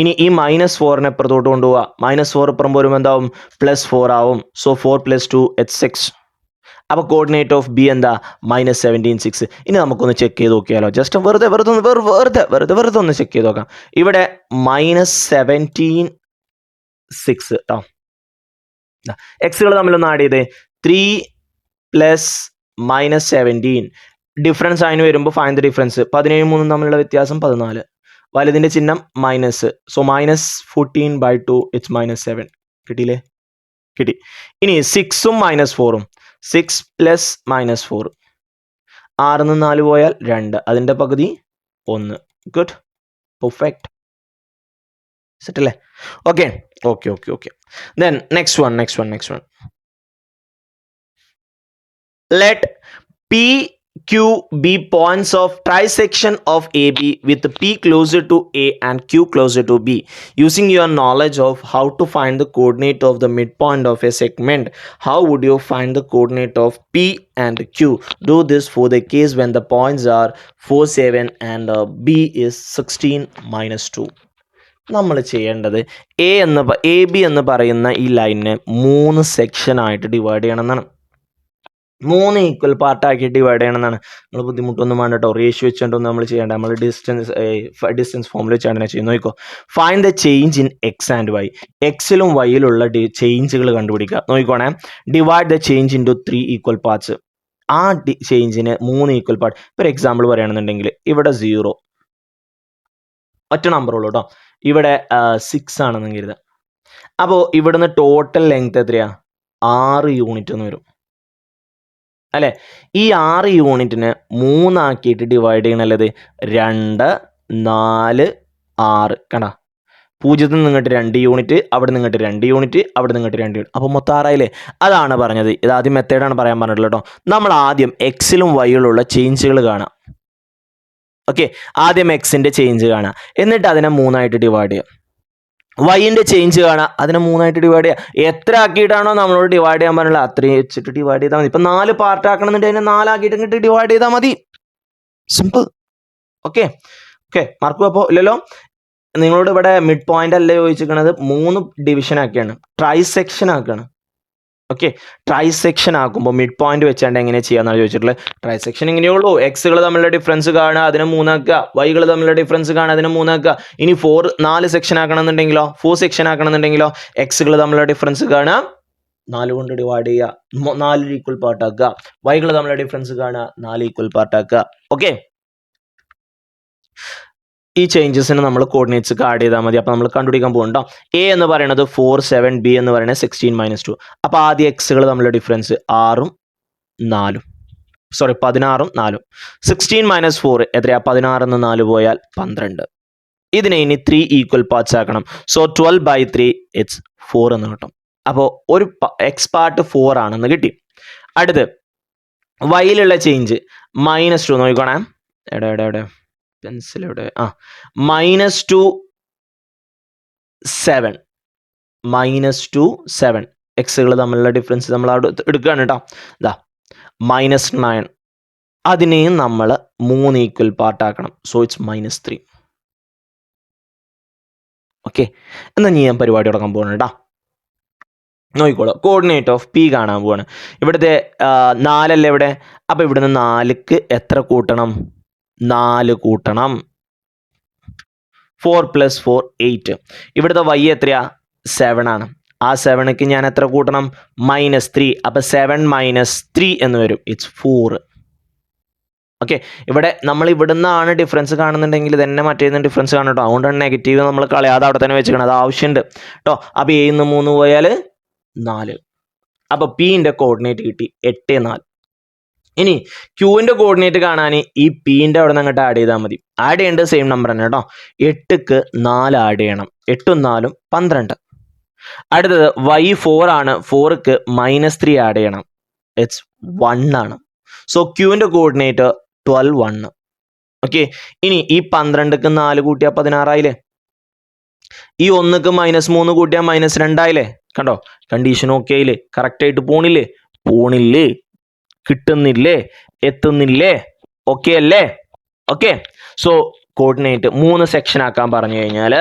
ഇനി ഈ -4നെ ഇപ്പുറത്തോട്ട് കൊണ്ടുപോവുക. -4 ഇപ്പുറം വരുമ്പോൾ എന്താവും, +4 ആവും. സോ 4 + 2 = 6. അപ്പോൾ കോർഡിനേറ്റ് ഓഫ് ബി എന്താ, -17 6. ഇനി നമുക്കൊന്ന് ചെക്ക് ചെയ്ത് നോക്കിയാലോ. ജസ്റ്റ് വെറുതെ ഒന്ന് ചെക്ക് ചെയ്ത് നോക്കാം. ഇവിടെ -17 6 കേട്ടോ. എക്സുകൾ തമ്മിലൊന്ന് ആഡ് ചെയ്തേ. 3 + -17 ഡിഫറൻസ് അതിന് വരുമ്പോൾ ഫൈൻഡ് ദ ഡിഫറൻസ്. 17 3 തമ്മിലുള്ള വ്യത്യാസം 14. വലുതിൻ്റെ ചിഹ്നം മൈനസ്. So -14/2 it's -7. കിട്ടിയില്ലേ? കിട്ടി. ഇനി 6ഉം -4ഉം 6 + -4 6 നിന്ന് 4 പോയാൽ 2, അതിൻ്റെ പകുതി 1. ഗുഡ്, പെർഫെക്റ്റ്, സെറ്റ് അല്ലേ? Okay. Then next one. Let P, Q be points of trisection of AB with P closer to A and Q closer to B. Using your knowledge of how to find the coordinate of the midpoint of a segment, how would you find the coordinate of P and Q? Do this for the case when the points are 4 7 and B is 16 -2. നമ്മൾ ചെയ്യേണ്ടത് A B എന്ന് പറയുന്ന ഈ ലൈനിനെ 3 സെക്ഷനായിട്ട് divide ചെയ്യണം എന്നാണ്. 3 equal പാർട്ടാക്കി divide ചെയ്യണമെന്നാണ്. നമ്മൾ ബുദ്ധിമുട്ടൊന്നും വേണ്ട കേട്ടോ. റേഷ്യോ വെച്ചുകൊണ്ടൊന്നും നമ്മൾ ചെയ്യേണ്ട. നമ്മൾ ഡിസ്റ്റൻസ് ഫോമിൽ വെച്ചാണ് ചെയ്യുന്നത്. നോക്കിക്കോ, find the change in x and y. എക്സിലും വൈയിലുള്ള ചേഞ്ചുകൾ കണ്ടുപിടിക്കുക. നോക്കിക്കോണേ, divide the change into 3 equal parts. ആ ചേഞ്ചിന് 3 ഈക്വൽ പാർട്ട്. ഫോർ എക്സാമ്പിൾ പറയുകയാണെന്നുണ്ടെങ്കിൽ ഇവിടെ 0 ഒറ്റ നമ്പർ ഉള്ളൂ കേട്ടോ. ഇവിടെ 6 ആണെന്ന് കരുതാം. അപ്പോൾ ഇവിടുന്ന് ടോട്ടൽ ലെങ്ത് എത്രയാ, 6 യൂണിറ്റ് എന്ന് വരും അല്ലേ. ഈ 6 യൂണിറ്റിന് 3 ആക്കിയിട്ട് ഡിവൈഡ് ചെയ്യണല്ലത് 2 4 6 കണ്ട. 0 നിന്നിട്ട് 2 യൂണിറ്റ്, അവിടെ നിന്നിട്ട് 2 യൂണിറ്റ്, അവിടെ നിന്നിട്ട് 2 യൂണിറ്റ്. അപ്പോൾ മൊത്തം 6 ആയില്ലേ. അതാണ് പറഞ്ഞത്. ഇത് ആദ്യം മെത്തേഡാണ് പറയാൻ പറഞ്ഞിട്ടുള്ളത് കേട്ടോ. നമ്മൾ ആദ്യം എക്സിലും വൈയിലുള്ള ചേഞ്ചുകൾ കാണാം. ഓക്കെ, ആദ്യം എക്സിൻ്റെ ചേഞ്ച് കാണാം, എന്നിട്ട് അതിനെ 3 ആയിട്ട് ഡിവൈഡ് ചെയ്യാം. വൈൻ്റെ ചേഞ്ച് കാണാം, അതിനെ 3 ആയിട്ട് ഡിവൈഡ് ചെയ്യുക. എത്ര ആക്കിയിട്ടാണോ നമ്മളോട് ഡിവൈഡ് ചെയ്യാൻ പറഞ്ഞില്ല അത്രയും വെച്ചിട്ട് ഡിവൈഡ് ചെയ്താൽ മതി. ഇപ്പം 4 പാർട്ട് ആക്കണമെന്നുണ്ടെങ്കിൽ അതിനെ 4 ആക്കിയിട്ട് ഇങ്ങോട്ട് ഡിവൈഡ് ചെയ്താൽ മതി. സിമ്പിൾ. ഓക്കെ, മാർക്ക് അപ്പോൾ ഇല്ലല്ലോ. നിങ്ങളോട് ഇവിടെ മിഡ് പോയിന്റ് അല്ലേ ചോദിച്ചിരിക്കുന്നത്, 3 ഡിവിഷൻ ആക്കിയാണ്, ട്രൈസെക്ഷൻ ആക്കുകയാണ്. ഓക്കെ, ട്രൈസെക്ഷൻ ആക്കുമ്പോൾ മിഡ് പോയിന്റ് വെച്ചാണ്ട് എങ്ങനെ ചെയ്യാന്നാണ് ചോദിച്ചിട്ടുള്ളത്. ട്രൈസെക്ഷൻ ഇങ്ങനെയുള്ളൂ. എക്സുകൾ തമ്മിലുള്ള ഡിഫറൻസ് കാണുക, അതിനെ 3 ആക്കുക. വൈകൾ തമ്മിലുള്ള ഡിഫറൻസ് കാണുക, അതിനെ 3 ആക്കുക. ഇനി 4 സെക്ഷൻ ആക്കണമെന്നുണ്ടെങ്കിലോ, 4 സെക്ഷൻ ആക്കണമെന്നുണ്ടെങ്കിലോ എക്സുകൾ തമ്മിലുള്ള ഡിഫറൻസ് കാണുക, 4 കൊണ്ട് ഡിവൈഡ് ചെയ്യുക, 4 ഈക്വൽ പാർട്ട് ആക്കുക. വൈകൾ തമ്മിലുള്ള ഡിഫറൻസ് കാണുക, 4 ഈക്വൽ പാർട്ട് ആക്കുക. ഓക്കെ, ഈ ചേഞ്ചസിന് നമ്മൾ കോർഡിനേറ്റ്സ് ആഡ് ചെയ്താൽ മതി. അപ്പോൾ നമ്മൾ കണ്ടുപിടിക്കാൻ പോകുന്നുണ്ടോ. എ എന്ന് പറയുന്നത് 4 7, ബി എന്ന് പറയുന്നത് 16 - 2. അപ്പോൾ ആദ്യം എക്സുകൾ തമ്മിലുള്ള ഡിഫറൻസ് 6ഉം 4ഉം, സോറി 16ഉം 4ഉം. 16 - 4 എത്രയാ? 16 4 പോയാൽ 12. ഇതിനെ ഇനി 3 ഈക്വൽ പാർട്സ് ആക്കണം. സോ 12/3 ഇറ്റ്സ് 4 എന്ന് കിട്ടും. അപ്പോൾ ഒരു എക്സ് പാർട്ട് 4 ആണെന്ന് കിട്ടി. അടുത്ത് വൈയിലുള്ള ചേഞ്ച് -2 നോക്കിക്കോണേ. എവിടെ പെൻസിൽ എവിടെ? -2 7, -2 7 എക്സുകൾ തമ്മിലുള്ള ഡിഫറൻസ് നമ്മൾ അവിടെ എടുക്കുകയാണ് കേട്ടോ. ഇതാ -9, അതിനെയും നമ്മൾ 3 ഈക്വൽ പാർട്ട് ആക്കണം. So it's -3. ഓക്കെ, എന്നാൽ ഞാൻ പരിപാടി തുടങ്ങാൻ പോകണം കേട്ടോ. നോക്കിക്കോളൂ, കോർഡിനേറ്റ് ഓഫ് പി കാണാൻ പോവാണ്. ഇവിടുത്തെ 4 അല്ലേ ഇവിടെ. അപ്പോൾ ഇവിടുന്ന് 4ക്ക് എത്ര കൂട്ടണം? 4 കൂട്ടണം. 4 + 4 8. ഇവിടുത്തെ y എത്രയാ? 7 ആണ്. ആ 7ക്ക് ഞാൻ എത്ര കൂട്ടണം? -3. അപ്പോൾ 7 - 3 എന്ന് വരും. ഇറ്റ്സ് 4. ഓക്കെ, ഇവിടെ നമ്മൾ ഇവിടുന്നാണ് ഡിഫറൻസ് കാണുന്നുണ്ടെങ്കിൽ തന്നെ മറ്റേന്ന് ഡിഫറൻസ് കാണും കേട്ടോ. അതുകൊണ്ടാണ് നെഗറ്റീവ് നമ്മൾ കളയാതെ അവിടെ തന്നെ വെച്ചിരിക്കണം. അത് ആവശ്യമുണ്ട് കേട്ടോ. അപ്പോൾ എയിൽ നിന്ന് 3 പോയാൽ 4. അപ്പോൾ പിന്റെ കോർഡിനേറ്റ് കിട്ടി 8 4. ഇനി ക്യൂവിന്റെ കോർഡിനേറ്റ് കാണാൻ ഈ പിന്റെ അവിടെ നിന്ന് അങ്ങോട്ട് ആഡ് ചെയ്താൽ മതി. ആഡ് ചെയ്യേണ്ടത് സെയിം നമ്പർ തന്നെ കേട്ടോ. 8ക്ക് 4 ആഡ് ചെയ്യണം. 8ഉം 4ഉം 12. അടുത്തത് y4 ആണ്. 4ക്ക് -3 ആഡ് ചെയ്യണം. ഇറ്റ്സ് 1 ആണ്. So ക്യൂവിന്റെ coordinate 12 1. ഓക്കെ, ഇനി ഈ 12ക്ക് 4 കൂട്ടിയാൽ 16 ആയില്ലേ. ഈ 1ക്ക് -3 കൂട്ടിയാൽ -2 ആയില്ലേ. കണ്ടോ, കണ്ടീഷൻ ഓക്കെ ആയില്ലേ? കറക്റ്റായിട്ട് പോണില്ലേ? കിട്ടുന്നില്ലേ? എത്തുന്നില്ലേ? ഓക്കെ അല്ലേ? ഓക്കെ, സോ കോർഡിനേറ്റ് 3 സെക്ഷൻ ആക്കാൻ പറഞ്ഞു കഴിഞ്ഞാൽ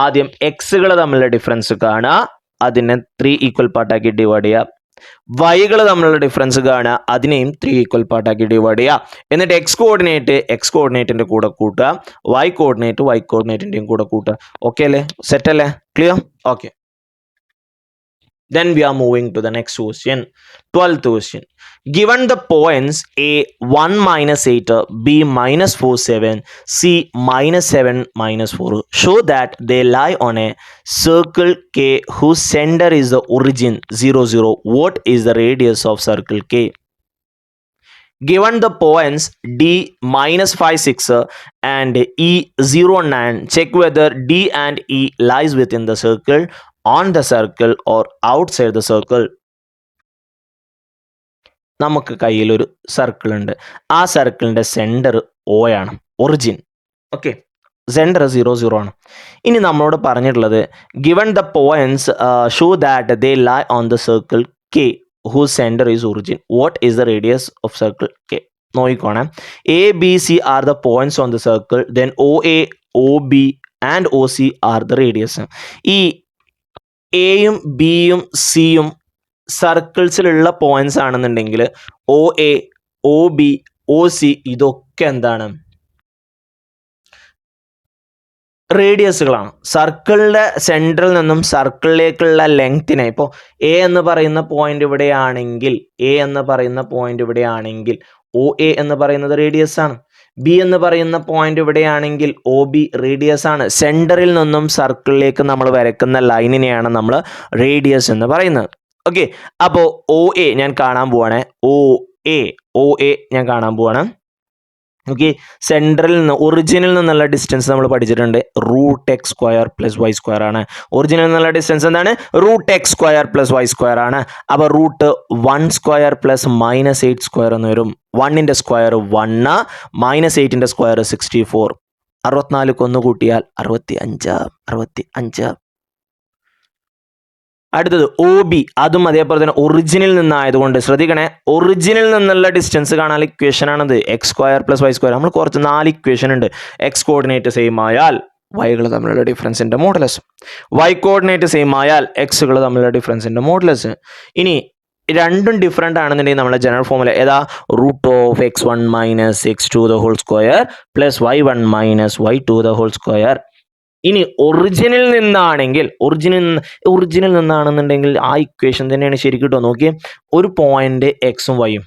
ആദ്യം എക്സുകൾ തമ്മിലുള്ള ഡിഫറൻസ് കാണുക, അതിനെ 3 ഈക്വൽ പാർട്ടാക്കി ഡിവൈഡ് ചെയ്യുക. വൈകൾ തമ്മിലുള്ള ഡിഫറൻസ് കാണുക, അതിനെയും 3 ഈക്വൽ പാർട്ടാക്കി ഡിവൈഡ് ചെയ്യുക. എന്നിട്ട് എക്സ് കോർഡിനേറ്റിന്റെ കൂടെ കൂട്ടുക, വൈ കോർഡിനേറ്റിന്റെയും കൂടെ കൂട്ടുക. ഓക്കെ അല്ലേ? സെറ്റ് അല്ലേ? Clear? Okay. Then we are moving to the next question. 12th question. Given the points A 1 - 8, B -4 7, C -7 -4, show that they lie on a circle K whose center is the origin 0 0. What is the radius of circle K? Given the points D -5 6 and E 0 9, check whether D and E lies within the circle, on the circle or outside the circle. നമുക്ക് കയ്യിൽ ഒരു circle ഉണ്ട്. ആ സർക്കിളിന്റെ centre O ആണ്, origin. Okay, centre 0 0 ആണ്. ഇനി നമ്മളോട് പറഞ്ഞിട്ടുള്ളത് given the points show that they lie on the circle K whose center is origin. What is the radius of circle K? നോക്കിക്കോണേ. A, B, C are the points on the circle. Then OA, OB and OC are the radius. ഈ എയും ബിയും സിയും സർക്കിൾസിലുള്ള points ആണെന്നുണ്ടെങ്കിൽ OA, OB, OC ഇതൊക്കെ എന്താണ്? റേഡിയസുകളാണ്. സർക്കിളിന്റെ central നിന്നും സർക്കിളിലേക്കുള്ള ലെങ്തിനെ, ഇപ്പോൾ എ എന്ന് പറയുന്ന പോയിന്റ് ഇവിടെയാണെങ്കിൽ OA എന്ന് പറയുന്നത് റേഡിയസ് ആണ്. ബി എന്ന് പറയുന്ന പോയിന്റ് ഇവിടെയാണെങ്കിൽ OB റേഡിയസ് ആണ്. സെന്ററിൽ നിന്നും സർക്കിളിലേക്ക് നമ്മൾ വരയ്ക്കുന്ന ലൈനിനെയാണ് നമ്മൾ റേഡിയസ് എന്ന് പറയുന്നത്. ഓക്കെ, അപ്പോൾ OA ഞാൻ കാണാൻ പോവാണ്. OA ഞാൻ കാണാൻ പോവാണ്. ഓക്കെ, സെൻട്രൽ നിന്ന് ഒറിജിനിൽ നിന്നുള്ള ഡിസ്റ്റൻസ് നമ്മൾ പഠിച്ചിട്ടുണ്ട്. √x² + y² ആണ്. ഒറിജിനിൽ നിന്നുള്ള ഡിസ്റ്റൻസ് എന്താണ്? √x² + y² ആണ്. അപ്പോൾ √1² + -8² എന്ന് വരും. 1ന്റെ സ്ക്വയർ 1, -8ന്റെ സ്ക്വയർ 64. 64ക്ക് 1 കൂട്ടിയാൽ 65. അടുത്തത് OB, അതും അതേപോലെ തന്നെ ഒറിജിനിൽ നിന്നായതുകൊണ്ട് ശ്രദ്ധിക്കണേ, ഒറിജിനിൽ നിന്നുള്ള ഡിസ്റ്റൻസ് കാണാൻ ഇക്വേഷൻ ആണത്. x² + y². നമ്മൾ കുറച്ച് 4 ഇക്വേഷൻ ഉണ്ട്. എക്സ് കോർഡിനേറ്റ് സെയിം ആയാൽ വൈകൾ തമ്മിലുള്ള ഡിഫറൻസിന്റെ മോഡുലസ്, y കോർഡിനേറ്റ് സെയിം ആയാൽ എക്സുകൾ തമ്മിലുള്ള ഡിഫറൻസിന്റെ മോഡുലസ്. ഇനി രണ്ടും ഡിഫറെൻ്റ് ആണെന്നുണ്ടെങ്കിൽ നമ്മളെ ജനറൽ ഫോമുല ഏതാ? √x1 - x2 ² + y1 - y2 ². ഇനി ഒറിജിനിൽ നിന്നാണെന്നുണ്ടെങ്കിൽ ആ ഇക്വേഷൻ തന്നെയാണ് ശരിക്കും കേട്ടോ. നോക്കിയേ, ഒരു പോയിന്റ് എക്സും വൈയും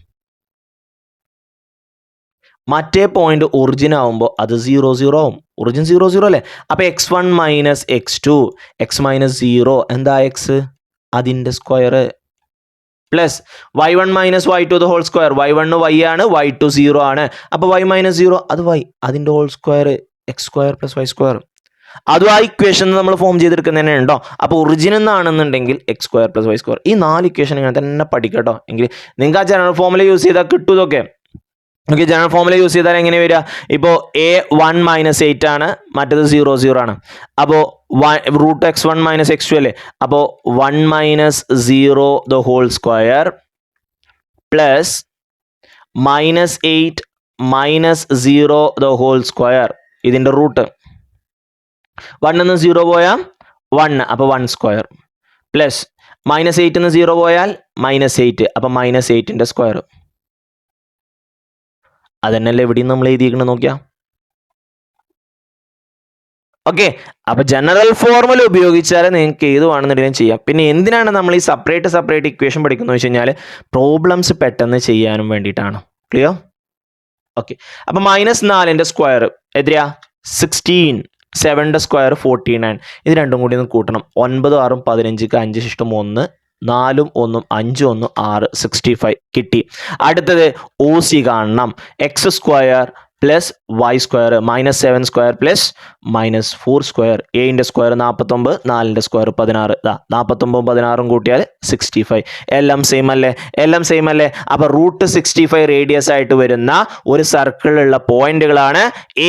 മറ്റേ പോയിന്റ് ഒറിജിൻ ആവുമ്പോൾ അത് 0 0 ആവും. ഒറിജിൻ 0 0 അല്ലേ? അപ്പോൾ x1 minus x2 x minus 0 എന്താ എക്സ് അതിൻ്റെ square plus y1 minus y2 the whole square. y1 y ആണ്, y2 0 ആണ്. അപ്പോൾ y മൈനസ് 0 അത് y അതിൻ്റെ whole square x square plus Y square. അതും ആ ഇക്വേഷൻ നമ്മൾ ഫോം ചെയ്തെടുക്കുന്നതന്നെ ഉണ്ടോ? അപ്പോൾ ഒറിജിൻ എന്നാണെന്നുണ്ടെങ്കിൽ x square plus Y square. ഈ 4 ഇക്വേഷൻ ഇങ്ങനെ തന്നെ പഠിക്കട്ടോ. എങ്കിൽ നിങ്ങൾക്ക് ആ ജനറൽ ഫോമിൽ യൂസ് ചെയ്താൽ കിട്ടും ഇതൊക്കെ. ഓക്കെ, ജനറൽ ഫോമിൽ യൂസ് ചെയ്താൽ എങ്ങനെ വരിക? ഇപ്പോൾ a1 മൈനസ് 8 ആണ്, മറ്റേത് 0 0 ആണ്. അപ്പോൾ റൂട്ട് x1 മൈനസ് x2 അല്ലേ? അപ്പോൾ 1 minus 0 the whole square plus minus 8 minus 0 the whole square. ഇതിൻ്റെ റൂട്ട് 1 എന്ന് 0 പോയാൽ 1, അപ്പോൾ 1 സ്ക്വയർ പ്ലസ് മൈനസ് 8 എന്ന് 0 പോയാൽ മൈനസ് 8, അപ്പോൾ മൈനസ് 8ൻ്റെ സ്ക്വയർ. അതന്നെയല്ലേ എവിടെയും നമ്മൾ എഴുതിയിരിക്കണം നോക്കിയാ. ഓക്കെ, അപ്പൊ ജനറൽ ഫോർമുല ഉപയോഗിച്ചാൽ നിങ്ങൾക്ക് ഏത് വേണമെന്നുണ്ടെങ്കിലും ചെയ്യാം. പിന്നെ എന്തിനാണ് നമ്മൾ ഈ സെപ്പറേറ്റ് ഇക്വേഷൻ പഠിക്കുന്നത് വെച്ച് കഴിഞ്ഞാൽ പ്രോബ്ലംസ് പെട്ടെന്ന് ചെയ്യാനും വേണ്ടിയിട്ടാണ്. ക്ലിയർ? ഓക്കെ, അപ്പൊ മൈനസ് 4ൻ്റെ സ്ക്വയർ എത്രയാ? 16. 7ൻ്റെ സ്ക്വയർ 49. ഇത് രണ്ടും കൂടി ഒന്ന് കൂട്ടണം. 9 6 15, 5 ശിഷ്ടം 1, 4 1 5 1 6 65 കിട്ടി. അടുത്തത് OC കാണണം. X square plus Y square minus 7 square plus minus 4 square. എയുടെ സ്ക്വയർ 49, 4ൻ്റെ സ്ക്വയർ 16. 49 16 കൂട്ടിയാൽ 65. എല്ലാം സെയിം അല്ലേ? എല്ലാം സെയിം അല്ലേ? അപ്പോൾ റൂട്ട് 65 റേഡിയസ് ആയിട്ട് വരുന്ന ഒരു സർക്കിളിലുള്ള പോയിന്റുകളാണ്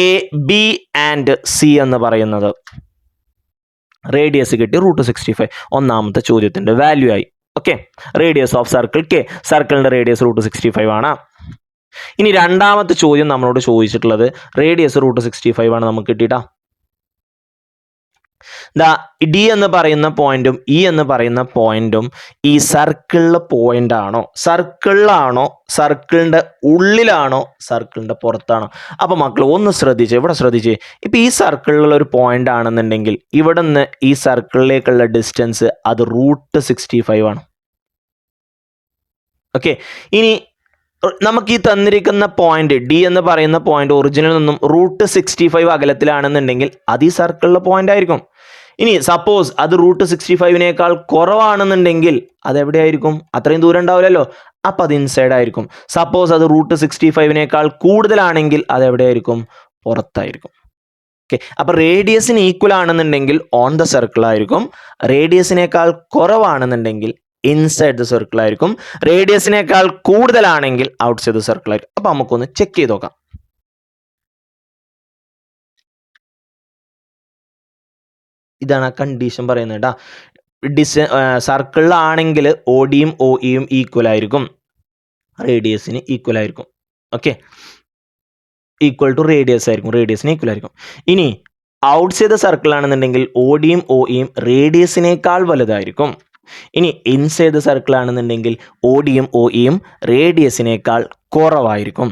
എ ബി ആൻഡ് സി എന്ന് പറയുന്നത്. റേഡിയസ് കിട്ടി റൂട്ട് 65. ഒന്നാമത്തെ ചോദ്യത്തിൻ്റെ വാല്യൂ ആയി. Okay, radius of circle K. സർക്കിളിൻ്റെ റേഡിയസ് റൂട്ട് 65 ആണ്. ഇനി രണ്ടാമത്തെ ചോദ്യം നമ്മളോട് ചോദിച്ചിട്ടുള്ളത് റേഡിയസ് റൂട്ട് 65 ആണ് നമുക്ക് കിട്ടിയിട്ടാ. ഡി എന്ന് പറയുന്ന പോയിന്റും ഇ എന്ന് പറയുന്ന പോയിന്റും ഈ സർക്കിളിലെ പോയിന്റ് ആണോ? സർക്കിളിലാണോ? സർക്കിളിൻ്റെ ഉള്ളിലാണോ? സർക്കിളിൻ്റെ പുറത്താണോ? അപ്പോൾ മക്കൾ ഒന്ന് ശ്രദ്ധിച്ചേ, ഇവിടെ ശ്രദ്ധിച്ചേ. ഇപ്പം ഈ സർക്കിളിലുള്ള ഒരു പോയിന്റ് ആണെന്നുണ്ടെങ്കിൽ ഇവിടെ നിന്ന് ഈ സർക്കിളിലേക്കുള്ള ഡിസ്റ്റൻസ് അത് റൂട്ട് 65 ആണ്. ഓക്കെ, ഇനി നമുക്ക് ഈ തന്നിരിക്കുന്ന പോയിന്റ് ഡി എന്ന് പറയുന്ന പോയിന്റ് ഒറിജിനിൽ നിന്നും റൂട്ട് 65 അകലത്തിലാണെന്നുണ്ടെങ്കിൽ അത് ഈ സർക്കിളിലെ പോയിന്റ് ആയിരിക്കും. ഇനി സപ്പോസ് അത് റൂട്ട് 65നേക്കാൾ കുറവാണെന്നുണ്ടെങ്കിൽ അതെവിടെയായിരിക്കും? അത്രയും ദൂരം ഉണ്ടാവില്ലല്ലോ, അപ്പം അത് ഇൻസൈഡ് ആയിരിക്കും. സപ്പോസ് അത് റൂട്ട് 65നേക്കാൾ കൂടുതലാണെങ്കിൽ അതെവിടെയായിരിക്കും? പുറത്തായിരിക്കും. ഓക്കെ, അപ്പം റേഡിയസിന് ഈക്വൽ ആണെന്നുണ്ടെങ്കിൽ ഓൺ ദ സർക്കിൾ ആയിരിക്കും. റേഡിയസിനേക്കാൾ കുറവാണെന്നുണ്ടെങ്കിൽ ഇൻസൈഡ് ദ സർക്കിൾ ആയിരിക്കും. റേഡിയസിനേക്കാൾ കൂടുതലാണെങ്കിൽ ഔട്ട്സൈഡ് ദ സർക്കിൾ ആയിരിക്കും. അപ്പം നമുക്കൊന്ന് ചെക്ക് ചെയ്ത് നോക്കാം. ഇതാണ് ആ കണ്ടീഷൻ പറയുന്നത് കേട്ടോ. സർക്കിളിലാണെങ്കിൽ ODയും OEയും ഈക്വൽ ആയിരിക്കും, റേഡിയസിന് ഈക്വൽ ആയിരിക്കും. ഓക്കെ, ഈക്വൽ ടു റേഡിയസ് ആയിരിക്കും, റേഡിയസിന് ഈക്വൽ ആയിരിക്കും. ഇനി ഔട്ട്സൈഡ് ദ സർക്കിൾ ആണെന്നുണ്ടെങ്കിൽ ODയും OEയും റേഡിയസിനേക്കാൾ വലുതായിരിക്കും. ഇനി ഇൻസൈഡ് ദ സർക്കിൾ ആണെന്നുണ്ടെങ്കിൽ ODയും OEയും റേഡിയസിനേക്കാൾ കുറവായിരിക്കും.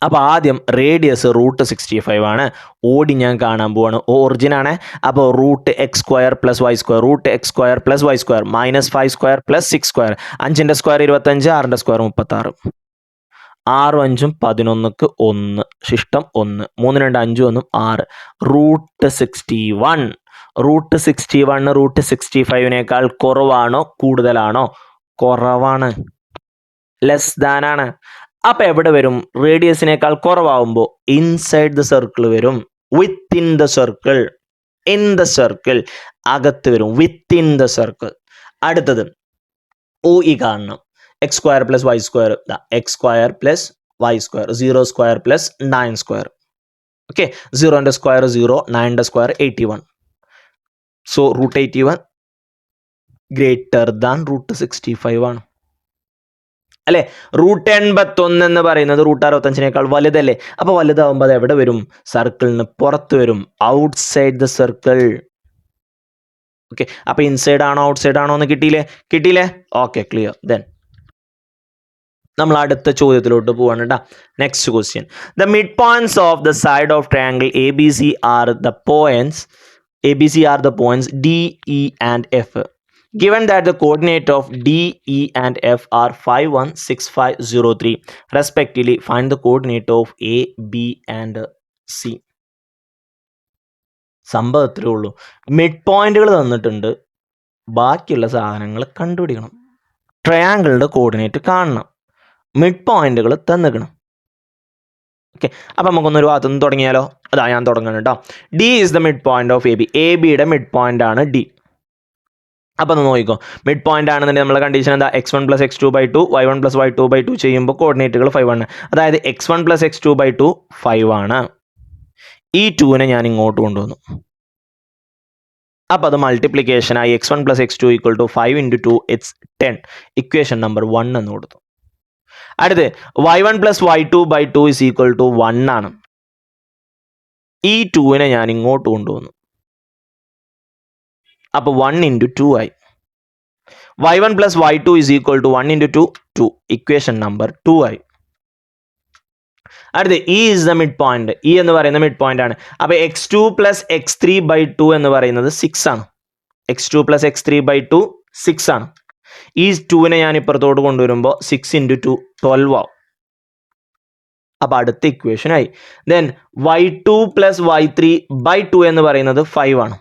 അപ്പോൾ ആദ്യം റേഡിയസ് റൂട്ട് 65 ആണ്. OD ഞാൻ കാണാൻ പോവാണ്, ഒറിജിൻ ആണ്. അപ്പോൾ root x square plus Y square, root x square plus Y square minus 5 square plus 6 square. 5ൻ്റെ സ്ക്വയർ 25, 6ൻ്റെ സ്ക്വയർ 36. 6 5 11ക്ക് 1 ശിഷ്ടം 1, 3 2 5 1 6. റൂട്ട് 61. റൂട്ട് 61 റൂട്ട് 65നേക്കാൾ കുറവാണോ കൂടുതലാണോ? കുറവാണ്, ലെസ് ദാൻ ആണ്. അപ്പം എവിടെ വരും? റേഡിയസിനേക്കാൾ കുറവാകുമ്പോൾ ഇൻസൈഡ് ദ സർക്കിൾ വരും. Within the circle, in the circle അകത്ത് വരും, വിത്തിൻ ദ സർക്കിൾ. അടുത്തത് OE കാണണം. X square plus Y square, x square plus Y square, 0 square plus 9 square. Okay, 0ൻ്റെ സ്ക്വയർ 0, 9ൻ്റെ square 81. So root 81 greater than root 65 ആണ് അല്ലേ? Root 81 എന്ന് പറയുന്നത് റൂട്ട് 65നേക്കാൾ വലുതല്ലേ? അപ്പോൾ വലുതാവുമ്പോൾ അത് എവിടെ വരും? സർക്കിളിന് പുറത്ത് വരും, ഔട്ട്സൈഡ് ദ സർക്കിൾ. ഓക്കെ, അപ്പോൾ ഇൻസൈഡ് ആണോ ഔട്ട്സൈഡ് ആണോ എന്ന് കിട്ടിയില്ലേ? Okay, clear. ദെൻ നമ്മൾ അടുത്ത ചോദ്യത്തിലോട്ട് പോവാണ് കേട്ടോ. Next question. The mid points of the side of triangle ABC are the points DE and F. Given that the coordinate of D, E and F are 5, 1, 6, 5, 0, 3 respectively, find the coordinate of A, B and C. സംഭവം ഇത്രയേ ഉള്ളൂ. Mid പോയിന്റുകൾ തന്നിട്ടുണ്ട്, ബാക്കിയുള്ള സാധനങ്ങൾ കണ്ടുപിടിക്കണം. ട്രയാങ്കിളിൻ്റെ coordinate കാണണം, mid പോയിന്റുകൾ തന്നിക്കണം. ഓക്കെ, അപ്പം നമുക്കൊന്നൊരു ഭാഗത്തുനിന്ന് തുടങ്ങിയാലോ? അതാ ഞാൻ തുടങ്ങണം കേട്ടോ. D is the mid point of A B. A ബിയുടെ മിഡ് പോയിന്റ് ആണ് ഡി. അപ്പം ഒന്ന് നോക്കിക്കോ, മിഡ് പോയിന്റ് ആണെന്നുണ്ടെങ്കിൽ നമ്മളെ കണ്ടീഷൻ എന്താ? x1 + x2/2 y1 + y2/2 ചെയ്യുമ്പോൾ കോർഡിനേറ്റുകൾ 5 ആണ്. അതായത് x1 + x2/2 5 ആണ്. ഈ 2നെ ഞാൻ ഇങ്ങോട്ട് കൊണ്ടുവന്നു. അപ്പോൾ അത് മൾട്ടിപ്ലിക്കേഷനായി x1 + x2 = 5 × 2 it's 10. Equation number 1 എന്ന് കൊടുത്തു. അടുത്ത് y1 + y2/2 = 1 ആണ്. ഈ 2നെ ഞാൻ ഇങ്ങോട്ട് കൊണ്ടുവന്നു. അപ്പോൾ 1 × 2 ആയി. y1 + y2 = 1 × 2 2. ഇക്വേഷൻ നമ്പർ 2 ആയി. അടുത്ത് E is the mid point. E എന്ന് പറയുന്ന മിഡ് പോയിന്റ് ആണ്. അപ്പോൾ x2 + x3/2 എന്ന് പറയുന്നത് 6 ആണ്. x2 + x3/2 6 ആണ്. ഈ 2നെ ഞാൻ ഇപ്പുറത്തോട്ട് കൊണ്ടുവരുമ്പോൾ 6 × 2 12 ആവും. അപ്പോൾ അടുത്ത ഇക്വേഷൻ ആയി. ദെൻ y2 + y3/2 എന്ന് പറയുന്നത് 5 ആണ്.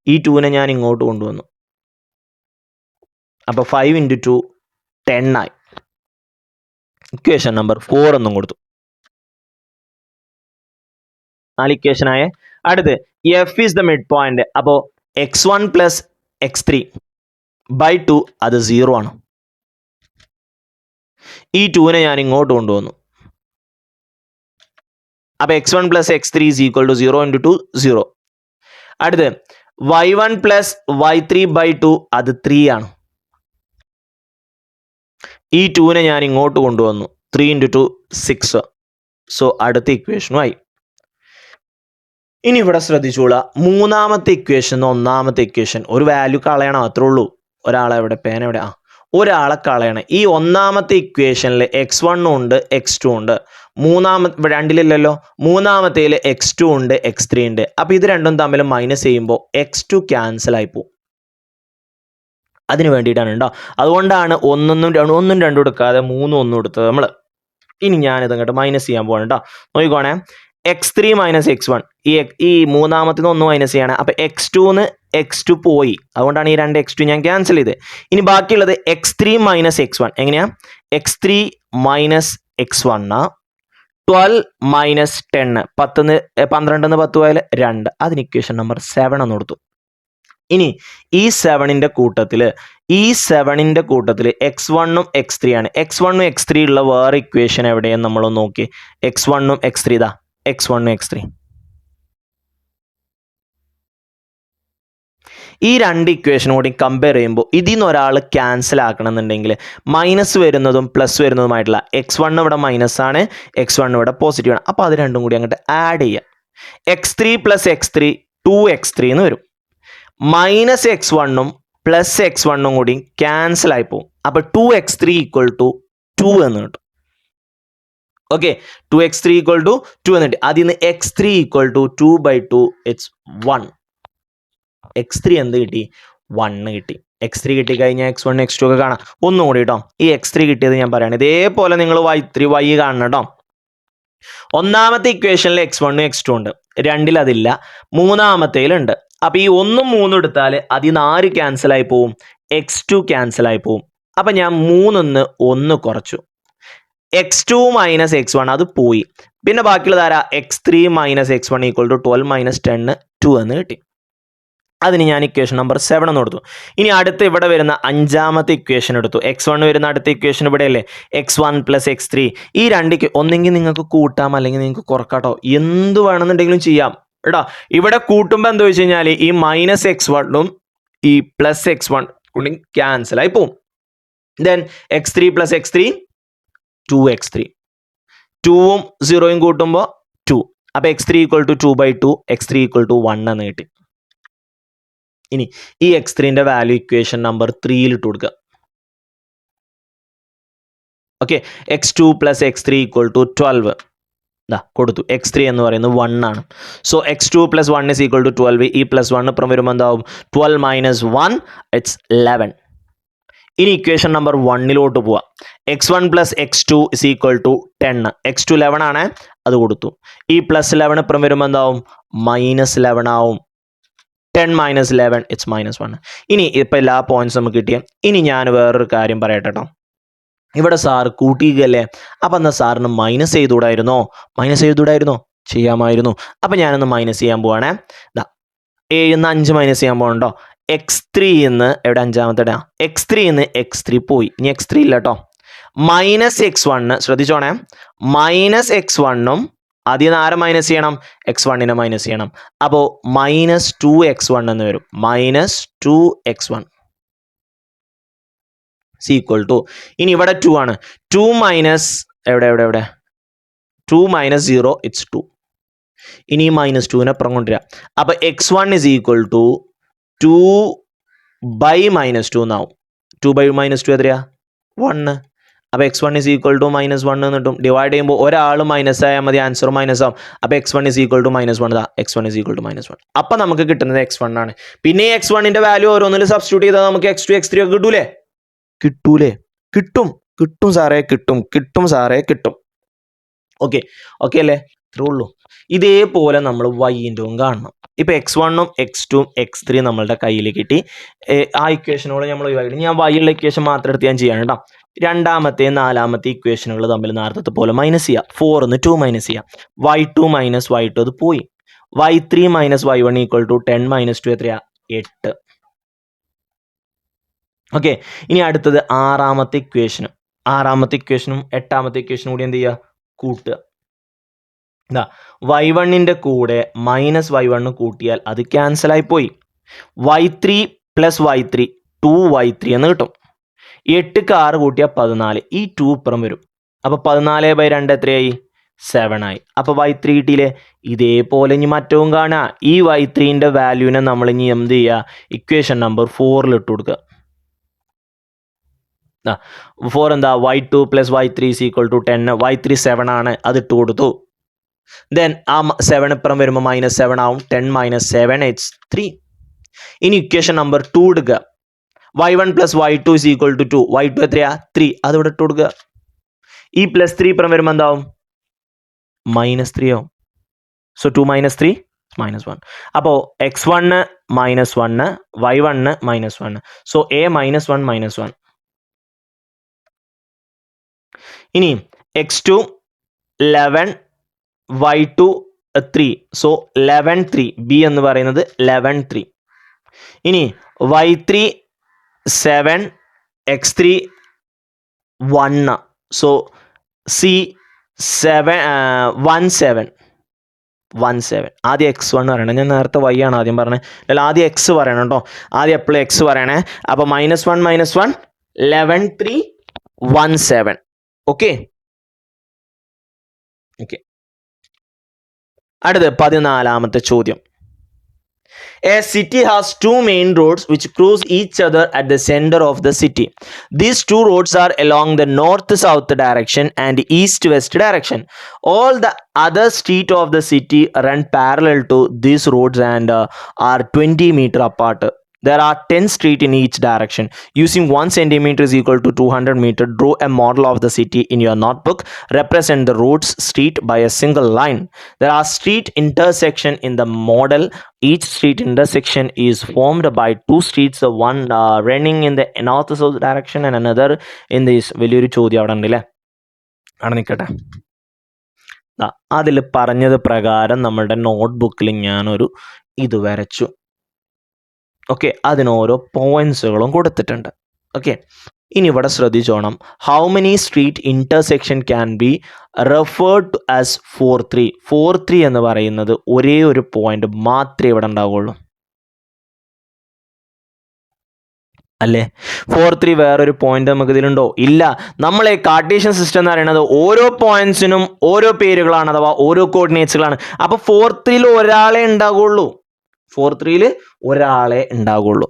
ഈ 2നെ ഞാൻ ഇങ്ങോട്ട് കൊണ്ടുവന്നു. അപ്പോൾ 5 × 2 10 ആയി. ഇക്വേഷൻ നമ്പർ 4 എന്നും കൊടുത്തു. 4 ഇക്വേഷൻ ആയേ. അടുത്ത് F is the mid point. അപ്പോൾ x1 + x3/2 അത് 0 ആണ്. ഈ 2നെ ഞാൻ ഇങ്ങോട്ട് കൊണ്ടുവന്നു. അപ്പോൾ x1 + x3 = 0 × 2 0. അടുത്ത് y1 + y3/2 അത് 3 ആണ്. ഈ 2നെ ഞാൻ ഇങ്ങോട്ട് കൊണ്ടുവന്നു. 3 × 2 6. സോ അടുത്ത ഇക്വേഷനുമായി. ഇനി ഇവിടെ ശ്രദ്ധിച്ചോളാം, മൂന്നാമത്തെ ഇക്വേഷൻ ഒന്നാമത്തെ ഇക്വേഷൻ ഒരു വാല്യൂ കളയണം, അത്രേ ഉള്ളൂ. ഒരാളെ എവിടെ, പേന എവിടെ? ഒരാളെ കളയണം. ഈ ഒന്നാമത്തെ ഇക്വേഷനിൽ x1 ഉണ്ട് x2 ഉണ്ട്. രണ്ടിലില്ലല്ലോ. മൂന്നാമത്തേൽ x2 ഉണ്ട് x3 ഉണ്ട്. അപ്പോൾ ഇത് രണ്ടും തമ്മിൽ മൈനസ് ചെയ്യുമ്പോൾ x2 ക്യാൻസൽ ആയി പോകും. അതിന് വേണ്ടിയിട്ടാണ് കേട്ടോ. അതുകൊണ്ടാണ് 1 2 എടുക്കാതെ 3 1 എടുത്തത് നമ്മൾ. ഇനി ഞാനിത് അങ്ങോട്ട് മൈനസ് ചെയ്യാൻ പോകണം കേട്ടോ. നോക്കിക്കോണേ, x3 - x1. ഈ മൂന്നാമത്തിന് 1 മൈനസ് ചെയ്യണം. അപ്പോൾ x2ന്ന് x2 പോയി, അതുകൊണ്ടാണ് ഈ 2 x2 ഞാൻ ക്യാൻസൽ ചെയ്ത്. ഇനി ബാക്കിയുള്ളത് x3 - x1. എങ്ങനെയാ? x3 - x1 12 - 10. 12 10 പോയാൽ 2. അതിന് ഇക്വേഷൻ നമ്പർ 7 എന്ന് കൊടുത്തു. ഇനി ഈ 7ന്റെ കൂട്ടത്തിൽ x1ഉം x3 ആണ്. x1ഉം x3 ഉള്ള വേറെ ഇക്വേഷൻ എവിടെയെന്ന് നമ്മളൊന്ന് നോക്കി. x1ഉം x3 ഇതാ, x1ഉം x3. ഈ 2 ഇക്വേഷനും കൂടി കമ്പയർ ചെയ്യുമ്പോൾ ഇതിൽ നിന്ന് ഒരാൾ ക്യാൻസൽ ആക്കണമെന്നുണ്ടെങ്കിൽ മൈനസ് വരുന്നതും പ്ലസ് വരുന്നതുമായിട്ടുള്ള x1 ഇവിടെ മൈനസ് ആണ്, x1 ഇവിടെ പോസിറ്റീവ് ആണ്. അപ്പോൾ അത് രണ്ടും കൂടി അങ്ങോട്ട് ആഡ് ചെയ്യുക. x3 + x3 2x3 എന്ന് വരും. -x1ഉം +x1ഉം കൂടി ക്യാൻസൽ ആയി പോകും. അപ്പോൾ 2x3 = 2 എന്ന് കിട്ടും. ഓക്കെ, 2x3 = 2 എന്ന് കിട്ടി. അതിൽ നിന്ന് x3 = 2/2 ഇറ്റ്സ് 1. x3 എന്ത് കിട്ടി? 1 കിട്ടി. x3 കിട്ടിക്കഴിഞ്ഞാൽ x1 x2 ഒക്കെ കാണാം. ഒന്നും കൂടി കേട്ടോ, ഈ x3 കിട്ടിയത് ഞാൻ പറയാണ്. ഇതേപോലെ നിങ്ങൾ y കാണണം കേട്ടോ. ഒന്നാമത്തെ ഇക്വേഷനിൽ x1 x2 ഉണ്ട്, രണ്ടിൽ അതില്ല, മൂന്നാമത്തേലുണ്ട്. അപ്പോൾ ഈ 1 3 എടുത്താൽ അതിൽ നിന്ന് 6 ക്യാൻസൽ ആയി പോവും, x2 ക്യാൻസൽ ആയി പോവും. അപ്പം ഞാൻ 3 1 കുറച്ചു. x2 - x1 അത് പോയി. പിന്നെ ബാക്കിയുള്ളത് ആരാ? x3 - x1 = 12 - 10 2 എന്ന് കിട്ടി. അതിന് ഞാൻ ഇക്വേഷൻ നമ്പർ 7 എന്ന് കൊടുത്തു. ഇനി അടുത്ത് ഇവിടെ വരുന്ന 5ാമത്തെ ഇക്വേഷൻ എടുത്തു. x1 വരുന്ന അടുത്ത ഇക്വേഷൻ ഇവിടെയല്ലേ, x1 + x3. ഈ 2 ഒന്നെങ്കിൽ നിങ്ങൾക്ക് കൂട്ടാം, അല്ലെങ്കിൽ നിങ്ങൾക്ക് കുറക്കാട്ടോ, എന്ത് വേണമെന്നുണ്ടെങ്കിലും ചെയ്യാം കേട്ടോ. ഇവിടെ കൂട്ടുമ്പോൾ എന്താ വെച്ച് കഴിഞ്ഞാൽ ഈ -x1ഉം ഈ +x1 കൂടി ക്യാൻസൽ ആയി പോവും. Then x3 + x3 2x3. 2ഉം 0യും കൂട്ടുമ്പോൾ 2. അപ്പോൾ x3 = 2/2, x3 = 1 എന്ന് കിട്ടി. ഇനി ഈ x3ന്റെ വാല്യൂ ഇക്വേഷൻ നമ്പർ 3 ഇട്ട് കൊടുക്കുക. Okay, x2 + x3 = 12. ഇതാ കൊടുത്തു. x3 എന്ന് പറയുന്നത് 1 ആണ്. So x2 + 1 = 12. ഈ +1 ഇപ്പുറം വരുമ്പോൾ എന്താവും? 12 - 1 ഇറ്റ്സ് 11. ഇനി ഇക്വേഷൻ നമ്പർ 1 പോവാം. x1 + x2 = 10. x2 11 ആണ്, അത് കൊടുത്തു. ഈ +11 ഇപ്പുറം വരുമ്പോൾ എന്താവും? -11 ആവും. 10 - 11 ഇറ്റ്സ് -1. ഇനി ഇപ്പം എല്ലാ പോയിന്റ്സ് നമുക്ക് കിട്ടിയ. ഇനി ഞാൻ വേറൊരു കാര്യം പറയട്ടെ കേട്ടോ. ഇവിടെ സാറ് കൂട്ടിയില്ലേ, അപ്പം എന്നാൽ സാറിന് മൈനസ് ചെയ്തുകൂടായിരുന്നോ? ചെയ്യാമായിരുന്നു. അപ്പം ഞാനൊന്ന് മൈനസ് ചെയ്യാൻ പോവാണേ. 7 - 5 മൈനസ് ചെയ്യാൻ പോകണ്ടോ? x3 എവിടെ? 5ാമത്തെ x3 x3 പോയി. ഇനി x3 ഇല്ല കേട്ടോ. -x1 ശ്രദ്ധിച്ചോണേ. -x1 ആദ്യം ആരെ മൈനസ് ചെയ്യണം? x1 മൈനസ് ചെയ്യണം. അപ്പോൾ -2x1 എന്ന് വരും. -2x1 = ഇനി ഇവിടെ 2 ആണ്. 2 മൈനസ് എവിടെ 2 - 0 ഇറ്റ്സ് 2. ഇനി -2 അപ്പുറം കൊണ്ടുവരിക. അപ്പോൾ x1 = 2/-2 എന്നാവും. 2/-2 എത്രയാ? 1. അപ്പോൾ x1 = -1 എന്ന് കിട്ടും. ഡിവൈഡ് ചെയ്യുമ്പോൾ ഒരാൾ മൈനസ് ആയാൽ മതി, ആൻസർ മൈനസ് ആവും. അപ്പോൾ x1 = -1. x1 = -1. അപ്പം നമുക്ക് കിട്ടുന്നത് x1 ആണ്. പിന്നെ ഈ x1ന്റെ വാല്യൂ ഓരോന്നിൽ സബ്സ്റ്റിറ്റ്യൂട്ട് ചെയ്താൽ നമുക്ക് x2 x3 ഒക്കെ കിട്ടൂലേ? കിട്ടും സാറേ, കിട്ടും. ഓക്കെ അല്ലേ? ഇത്രേ ഉള്ളൂ. ഇതേപോലെ നമ്മൾ വൈൻ്റെയും കാണണം. ഇപ്പം x1 x2 x3 നമ്മളുടെ കയ്യിൽ കിട്ടി. ആ ഇക്വേഷനുകൾ നമ്മൾ ഒഴിവാക്കി. ഞാൻ വൈയുള്ള ഇക്വേഷൻ മാത്രം എടുത്ത് ഞാൻ ചെയ്യാണ് കേട്ടോ. രണ്ടാമത്തെ 4ാമത്തെ ഇക്വേഷനുകൾ തമ്മിൽ നേരത്തെ പോലെ മൈനസ് ചെയ്യുക. 4 - 2 മൈനസ് ചെയ്യുക. y2 - y2 അത് പോയി. y3 - y1 = 10 - 2 എത്രയാ? 8. ഓക്കെ. ഇനി അടുത്തത് 6ാമത്തെ ഇക്വേഷനും 8ാമത്തെ ഇക്വേഷനും കൂടി എന്ത് ചെയ്യുക? കൂട്ടുക. y1ന്റെ കൂടെ -y1 കൂട്ടിയാൽ അത് ക്യാൻസലായി പോയി. y3 + y3 2y3 എന്ന് കിട്ടും. 8ക്ക് 6 കൂട്ടിയാൽ 14. ഈ 2 ഇപ്പുറം വരും. അപ്പോൾ 14/2 എത്രയായി? 7 ആയി. അപ്പോൾ y3 കിട്ടിയില്ലേ? ഇതേപോലെ ഇനി മറ്റവും കാണുക. ഈ y3ന്റെ വാല്യൂവിനെ നമ്മൾ ഇനി എന്ത് ചെയ്യുക? ഇക്വേഷൻ നമ്പർ 4 ഇട്ട് കൊടുക്കുക. 4 എന്താ? y2 + y3 = 10. y3 7 ആണ്, അത് ഇട്ട് കൊടുത്തു. ദെൻ ആ 7 ഇപ്പുറം വരുമ്പോൾ -7 ആവും. 10 - 7 ഇറ്റ്സ് 3. ഇനി ഇക്വേഷൻ നമ്പർ 2 എടുക്കുക. y1 + y2 = 2. y2 എത്രയാ? 3. അതിവിടെ ഇട്ട് കൊടുക്കുക. ഈ +3 ഇപ്പുറം വരുമ്പോൾ എന്താവും? -3 ആവും. സോ 2 - 3 -1. അപ്പോൾ x1 -1 y1 -1. So a -1 -1. ഇനി x2 11 y2 3. സോ 11 3. b എന്ന് പറയുന്നത് 11 3. ഇനി y3 7 x3 1. So c 1 7. ആദ്യം x1 പറയണം. ഞാൻ നേരത്തെ y ആണ് ആദ്യം പറഞ്ഞത്. അല്ല, ആദ്യം x പറയണം കേട്ടോ. ആദ്യം എപ്പോഴും x പറയണേ. അപ്പോൾ -1 -1 11 3 1 7. ഓക്കെ. അടുത്ത 14ാമത്തെ ചോദ്യം. A city has 2 main roads which cross each other at the center of the city. These 2 roads are along the north-south direction and east-west direction. All the other streets of the city run parallel to these roads and are 20 meters apart. There are 10 streets in each direction. Using 1 centimeter is equal to 200 meters. Draw a model of the city in your notebook. Represent the roads street by a single line. There are street intersection in the model. Each street intersection is formed by 2 streets, one running in the north-south direction and another in this. വലിയൊരു ചോദ്യം അവിടെ ഉണ്ടല്ലേ? അവിടെ നിൽക്കട്ടെ. അതിൽ പറഞ്ഞത് പ്രകാരം നമ്മളുടെ നോട്ട്ബുക്കിൽ ഞാനൊരു ഇത് വരച്ചു. ഓക്കെ. അതിന് ഓരോ പോയിന്റ്സുകളും കൊടുത്തിട്ടുണ്ട്. ഓക്കെ. ഇനി ഇവിടെ ശ്രദ്ധിച്ചോണം. How many street intersection can be referred to as 4 3 എന്ന് പറയുന്നത് ഒരേ ഒരു പോയിന്റ് മാത്രമേ ഇവിടെ ഉണ്ടാവുള്ളൂ അല്ലേ? 4 3 വേറൊരു പോയിന്റ് നമുക്ക് ഇതിലുണ്ടോ? ഇല്ല. നമ്മളെ കാർട്ടീഷ്യൻ സിസ്റ്റം എന്ന് പറയുന്നത് ഓരോ പോയിന്റ്സിനും ഓരോ പേരുകളാണ്, അഥവാ ഓരോ കോർഡിനേറ്റ്സുകളാണ്. അപ്പോൾ 4 3 ഒരാളെ ഉണ്ടാകുള്ളൂ. 4 3 ഒരാളെ ഉണ്ടാകുള്ളൂ.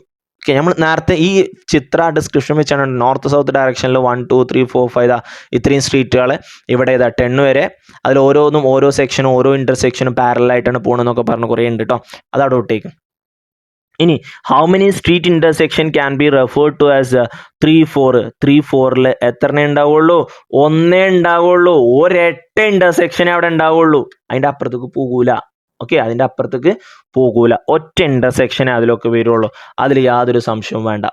ഓക്കെ, നമ്മൾ നേരത്തെ ഈ ചിത്ര ഡിസ്ക്രിപ്ഷൻ വെച്ചാണ് നോർത്ത് സൗത്ത് ഡയറക്ഷനിൽ 1 2 3 4 5 ഇത്രയും സ്ട്രീറ്റുകൾ ഇവിടെ 10 വരെ, അതിൽ ഓരോന്നും ഓരോ സെക്ഷനും ഓരോ ഇൻ്റർസെക്ഷനും പാരലായിട്ടാണ് പോകണമെന്നൊക്കെ പറഞ്ഞ് കുറേ ഉണ്ട് കേട്ടോ, അതവിടെ വിട്ടേക്കും. ഇനി how many street intersection can be referred to as 3 4 എത്ര ഉണ്ടാവുള്ളൂ? ഒന്നേ ഉണ്ടാവുള്ളൂ. ഒരൊറ്റ ഇൻ്റർസെക്ഷനെ അവിടെ ഉണ്ടാവുള്ളൂ, അതിൻ്റെ അപ്പുറത്തേക്ക് പോകൂല. ഓക്കെ, അതിൻ്റെ അപ്പുറത്തേക്ക് പോകൂല, ഒറ്റ ഇൻ്റർസെക്ഷനെ അതിലൊക്കെ വരുള്ളൂ, അതിൽ യാതൊരു സംശയവും വേണ്ട.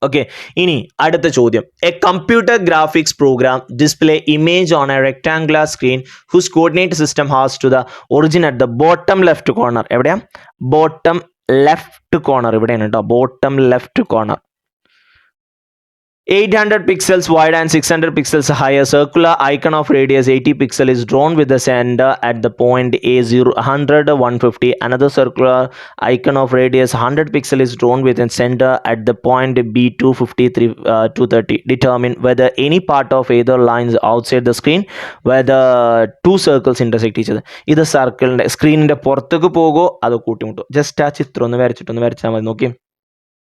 ഓക്കെ, ഇനി അടുത്ത ചോദ്യം. A computer graphics program display image on a rectangular screen whose coordinate system has to the origin at the bottom left corner. എവിടെയാ? ബോട്ടം ലെഫ്റ്റ് കോർണർ, ഇവിടെയാണ് കേട്ടോ, bottom left corner. 800 pixels wide and 600 pixels high. A circular icon of radius 80 pixel is drawn with the center at the point A0 100 150. Another circular icon of radius 100 pixel is drawn with a center at the point B 253 230. Determine whether any part of either lines outside the screen where the two circles intersect each other. ഇത് സർക്കിളിൻ്റെ സ്ക്രീനിൻ്റെ പുറത്തേക്ക് പോകുമോ അതോ കൂട്ടിമുട്ടോ? Just ആ ചിത്രം ഒന്ന് വരച്ചാൽ മതി. നോക്കി,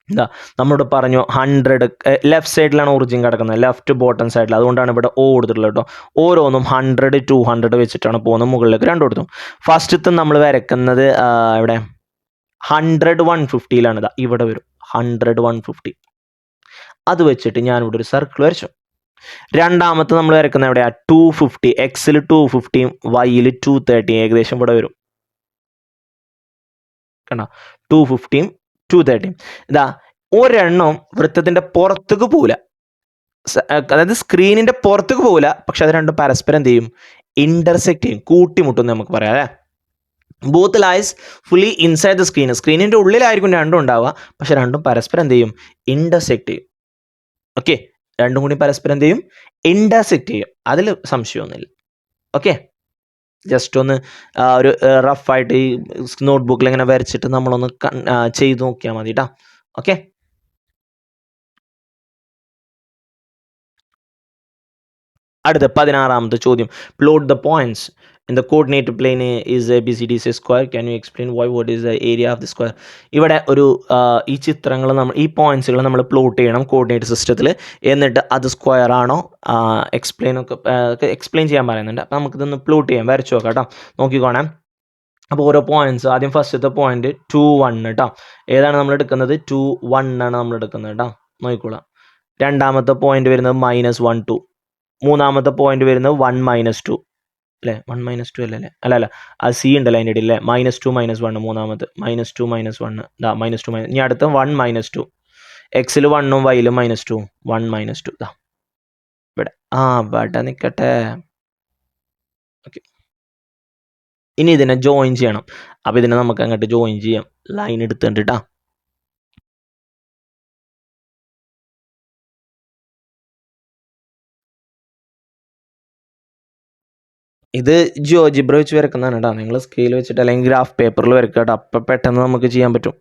എന്താ നമ്മളോട് പറഞ്ഞു 100 ലെഫ്റ്റ് സൈഡിലാണ് ഒറിജിൻ കിടക്കുന്നത്, ലെഫ്റ്റ് ബോട്ടം സൈഡിൽ, അതുകൊണ്ടാണ് ഇവിടെ ഓ കൊടുത്തിട്ടുള്ളത് കേട്ടോ. ഓരോന്നും 100 200 വെച്ചിട്ടാണ് പോകുന്നത് മുകളിലേക്ക് രണ്ടിടത്തും. ഫസ്റ്റത്തെ നമ്മൾ വരക്കുന്നത് ഇവിടെ 100 150 ഇതാ ഇവിടെ വരും 100 150, അത് വെച്ചിട്ട് ഞാനിവിടെ ഒരു സർക്കിൾ വരച്ചു. രണ്ടാമത്തെ നമ്മൾ വരക്കുന്നത് എവിടെയാ? 250, എക്സിൽ 250 വൈയിൽ 230, ഏകദേശം ഇവിടെ വരും കണ്ടോ, 250 230. ഇതാ ഒരെണ്ണം വൃത്തത്തിൻ്റെ പുറത്തേക്ക് പോകില്ല, അതായത് സ്ക്രീനിൻ്റെ പുറത്തേക്ക് പോകില്ല, പക്ഷെ അത് രണ്ടും പരസ്പരം എന്ത് ചെയ്യും? ഇൻ്റർസെക്റ്റ് ചെയ്യും, കൂട്ടിമുട്ടും നമുക്ക് പറയാം അല്ലേ. Both lies fully inside the screen, സ്ക്രീനിൻ്റെ ഉള്ളിലായിരിക്കും രണ്ടും ഉണ്ടാവുക, പക്ഷെ രണ്ടും പരസ്പരം എന്ത് ചെയ്യും? ഇൻ്റർസെക്റ്റ് ചെയ്യും. ഓക്കെ, രണ്ടും കൂടി പരസ്പരം എന്ത് ചെയ്യും? ഇൻ്റർസെക്റ്റ് ചെയ്യും, അതിൽ സംശയമൊന്നുമില്ല. ഓക്കെ, ജസ്റ്റ് ഒന്ന് ഒരു റഫായിട്ട് ഈ നോട്ട്ബുക്കിൽ ഇങ്ങനെ വരച്ചിട്ട് നമ്മളൊന്ന് ചെയ്ത് നോക്കിയാൽ മതി കേട്ടോ. ഓക്കെ, അടുത്ത 16ാമത്തെ ചോദ്യം. Plot the points in the coordinate plain is ABCD square. Can you explain why what is the area of the square? ഇവിടെ ഒരു ഈ ചിത്രങ്ങൾ ഈ പോയിന്റ്സുകൾ നമ്മൾ പ്ലോട്ട് ചെയ്യണം കോർഡിനേറ്റ് സിസ്റ്റത്തിൽ, എന്നിട്ട് അത് സ്ക്വയർ ആണോ എക്സ്പ്ലെയിൻ ചെയ്യാൻ പറയുന്നുണ്ട്. അപ്പോൾ നമുക്കിതൊന്ന് പ്ലോട്ട് ചെയ്യാം, വരച്ചു നോക്കാം കേട്ടോ, നോക്കിക്കോണേ. അപ്പോൾ ഓരോ പോയിന്റ്സ്, ആദ്യം ഫസ്റ്റത്തെ പോയിന്റ് 2 1 കേട്ടോ, ഏതാണ് നമ്മൾ എടുക്കുന്നത്? 2 1 ആണ് നമ്മൾ എടുക്കുന്നത് കേട്ടോ, നോക്കിക്കോളാം. രണ്ടാമത്തെ പോയിന്റ് വരുന്നത് -1 2. മൂന്നാമത്തെ പോയിന്റ് വരുന്നത് 1 -2 അല്ലേ? 1 -2 അല്ലേ? അല്ല അത് സി ഉണ്ടല്ലോ അതിൻ്റെ ഇടയിൽ, -2 -1. മൂന്നാമത്തെ -2 -1 ഇതാ -2 ഇനി അടുത്ത 1 -2. എക്സിൽ 1ഉം വൈയിലും -2 1 -2 ഇതാ ഇവിടെ ഇവിടെ നിൽക്കട്ടെ. ഓക്കെ, ഇനി ഇതിനെ ജോയിൻ ചെയ്യണം. അപ്പോൾ ഇതിനെ നമുക്ക് അങ്ങോട്ട് ജോയിൻ ചെയ്യാം, ലൈൻ എടുത്തിട്ടുണ്ട് കേട്ടോ. ഇത് ജിയോജിബ്ര വെച്ച് വരക്കുന്നതാണ് കേട്ടോ, നിങ്ങൾ സ്കെയിൽ വെച്ചിട്ട് അല്ലെങ്കിൽ ഗ്രാഫ് പേപ്പറിൽ വരക്കുക കേട്ടോ, അപ്പം പെട്ടെന്ന് നമുക്ക് ചെയ്യാൻ പറ്റും.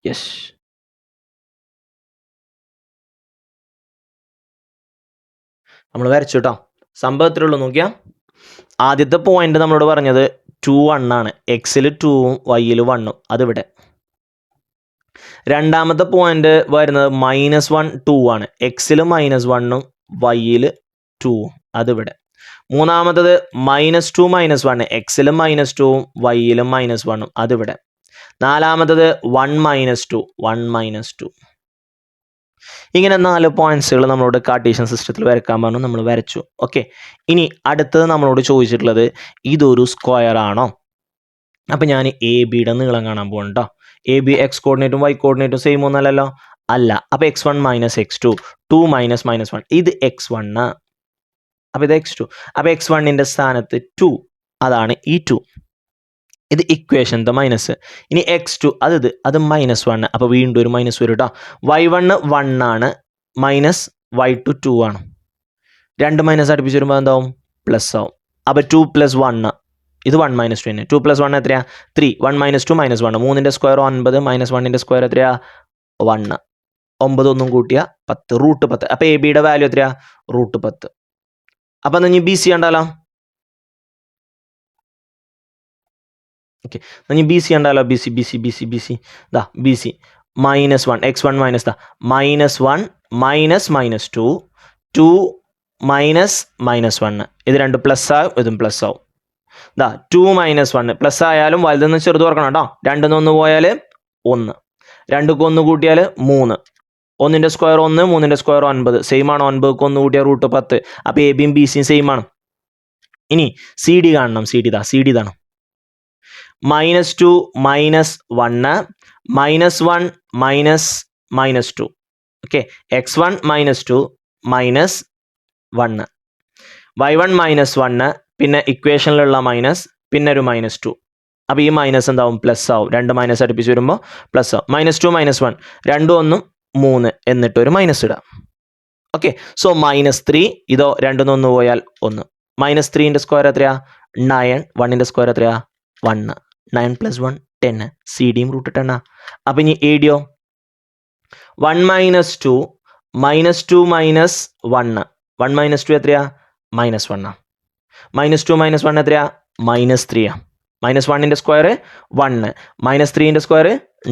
യെസ്, നമ്മൾ വരച്ചു കേട്ടോ. സംഭവം ഇത്രേ ഉള്ളൂ, നോക്കിയാൽ ആദ്യത്തെ പോയിന്റ് നമ്മളോട് പറഞ്ഞത് 2 1 ആണ്, എക്സിൽ 2ഉം വൈയിൽ 1ഉം, അതിവിടെ. രണ്ടാമത്തെ പോയിന്റ് വരുന്നത് -1 2 ആണ്, എക്സിൽ -1ഉം വൈയിൽ 2ഉം, അതിവിടെ. മൂന്നാമത്തത് -2 -1, എക്സിൽ -2ഉം വൈയിലും -1ഉം, അതിവിടെ. നാലാമത്തത് 1 -2 1 -2. ഇങ്ങനെ 4 പോയിന്റ്സുകൾ നമ്മളോട് കാർട്ടീഷ്യൻ സിസ്റ്റത്തിൽ വരക്കാൻ പറഞ്ഞു, നമ്മൾ വരച്ചു. ഓക്കെ, ഇനി അടുത്തത് നമ്മളോട് ചോദിച്ചിട്ടുള്ളത് ഇതൊരു സ്ക്വയർ ആണോ? അപ്പം ഞാൻ ABയുടെ നീളം കാണാൻ പോകണം കേട്ടോ. AB എക്സ് കോർഡിനേറ്റും വൈ കോർഡിനേറ്റും സെയിം ഒന്നല്ലല്ലോ, അല്ല. അപ്പോൾ x1 - x2 2 - -1 ഇത് x1, അപ്പോൾ ഇത് x2. അപ്പോൾ x1ൻ്റെ സ്ഥാനത്ത് 2, അതാണ് ഈ 2. ഇത് ഇക്വേഷൻ്റെ മൈനസ്. ഇനി x2 അത് -1, അപ്പോൾ വീണ്ടും ഒരു മൈനസ് വരും കേട്ടോ. y1 1 ആണ്, -y2 2 ആണ്. രണ്ട് മൈനസ് അടുപ്പിച്ച് വരുമ്പോൾ എന്താവും? പ്ലസ് ആവും. അപ്പോൾ 2 + 1 ഇത് 1 - 2 തന്നെ. 2 + 1 എത്രയാ? 3. 1 - 2 -1. 3ൻ്റെ സ്ക്വയർ 9, -1ൻ്റെ സ്ക്വയർ എത്രയാ? 1. 9 ഒന്നും കൂട്ടിയാൽ 10, √10. അപ്പോൾ ABയുടെ വാല്യൂ എത്രയാ? √10. അപ്പോൾ എന്നാൽ ഇനി BC കണ്ടാലോ? ഓക്കെ, ഇനി ബി സി ഉണ്ടല്ലോ, ബി സി ദാ ബി സി -1 x1 മൈനസ് ദാ -1 -2 2 -1 ഇത് രണ്ട് പ്ലസ് ആവും, ഇതും പ്ലസ് ആവും. ദാ 2 -1 പ്ലസ് ആയാലും വലുതെന്ന് ചെറുത് ഓർക്കണം കേട്ടോ. 2 1 പോയാൽ 1, 2ക്ക് 1 കൂട്ടിയാൽ 3, 1ന്റെ സ്ക്വയർ 1, 3ന്റെ സ്ക്വയർ 9, സെയിം ആണ്. 9ക്ക് 1 കൂട്ടിയാൽ √10. അപ്പോൾ എ ബിയും ബി സിയും സെയിം ആണ്. ഇനി സി ഡി കാണണം. സി ഡി ഇതാണ് -2 -1 -1 -2. ഓക്കെ, x1 -2 -1 y1 -1 പിന്നെ ഇക്വേഷനിലുള്ള മൈനസ് പിന്നെ ഒരു -2. അപ്പോൾ ഈ മൈനസ് എന്താവും, പ്ലസ് ആവും. രണ്ട് മൈനസ് അടുപ്പിച്ച് വരുമ്പോൾ പ്ലസ് ആവും. -2 -1 രണ്ടും 1 3 എന്നിട്ട് ഒരു മൈനസ് ഇടാം. ഓക്കെ, സോ -3 ഇതോ 2 1 പോയാൽ 1. -3ന്റെ സ്ക്വയർ എത്രയാ, 9. 1ന്റെ സ്ക്വയർ എത്രയാ, 1. 9 + 1 10. സി ഡിയും √10. അപ്പം ഇനി എ ഡിയോ 1 -2 -2 -1. 1 -2 എത്രയാ, -1. -2 -1 എത്രയാ, -3. -1ന്റെ സ്ക്വയർ 1, -3ന്റെ സ്ക്വയർ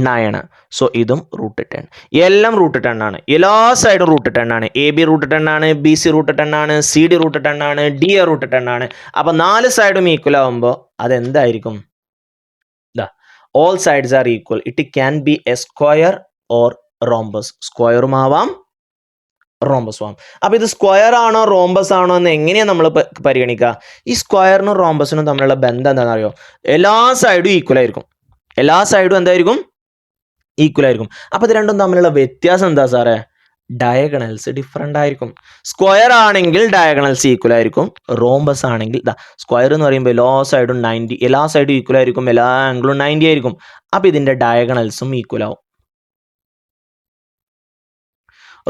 9. സോ ഇതും √10. എല്ലാം √10 ആണ്. എല്ലാ സൈഡും √10 ആണ്. എ ബി √10 ആണ്, ബി സി √10 ആണ്, സി ഡി √10 ആണ്, ഡി എ √10 ആണ്. അപ്പം 4 സൈഡും ഈക്വൽ ആവുമ്പോൾ അതെന്തായിരിക്കും, all sides are equal. It can be a square or rhombus. സ്ക്വയറും ആവാം, റോംബസും ആവാം. അപ്പോൾ ഇത് സ്ക്വയർ ആണോ റോംബസ് ആണോ എന്ന് എങ്ങനെയാണ് നമ്മൾ പരിഗണിക്കുക? ഈ സ്ക്വയറിനും റോംബസിനും തമ്മിലുള്ള ബന്ധം എന്താണെന്ന് അറിയോ? എല്ലാ സൈഡും ഈക്വൽ ആയിരിക്കും. എല്ലാ സൈഡും എന്തായിരിക്കും, ഈക്വൽ ആയിരിക്കും. അപ്പോൾ ഇത് രണ്ടും തമ്മിലുള്ള വ്യത്യാസം എന്താ സാറേ? ഡയഗണൽസ് ഡിഫറെൻ്റ് ആയിരിക്കും. സ്ക്വയർ ആണെങ്കിൽ ഡയഗണൽസ് ഈക്വൽ ആയിരിക്കും. റോംബസ് ആണെങ്കിൽ സ്ക്വയർ എന്ന് പറയുമ്പോൾ എല്ലാ സൈഡും 90, എല്ലാ സൈഡും ഈക്വൽ ആയിരിക്കും, എല്ലാ ആംഗിളും 90 ആയിരിക്കും. അപ്പോൾ ഇതിൻ്റെ ഡയഗണൽസും ഈക്വൽ ആവും.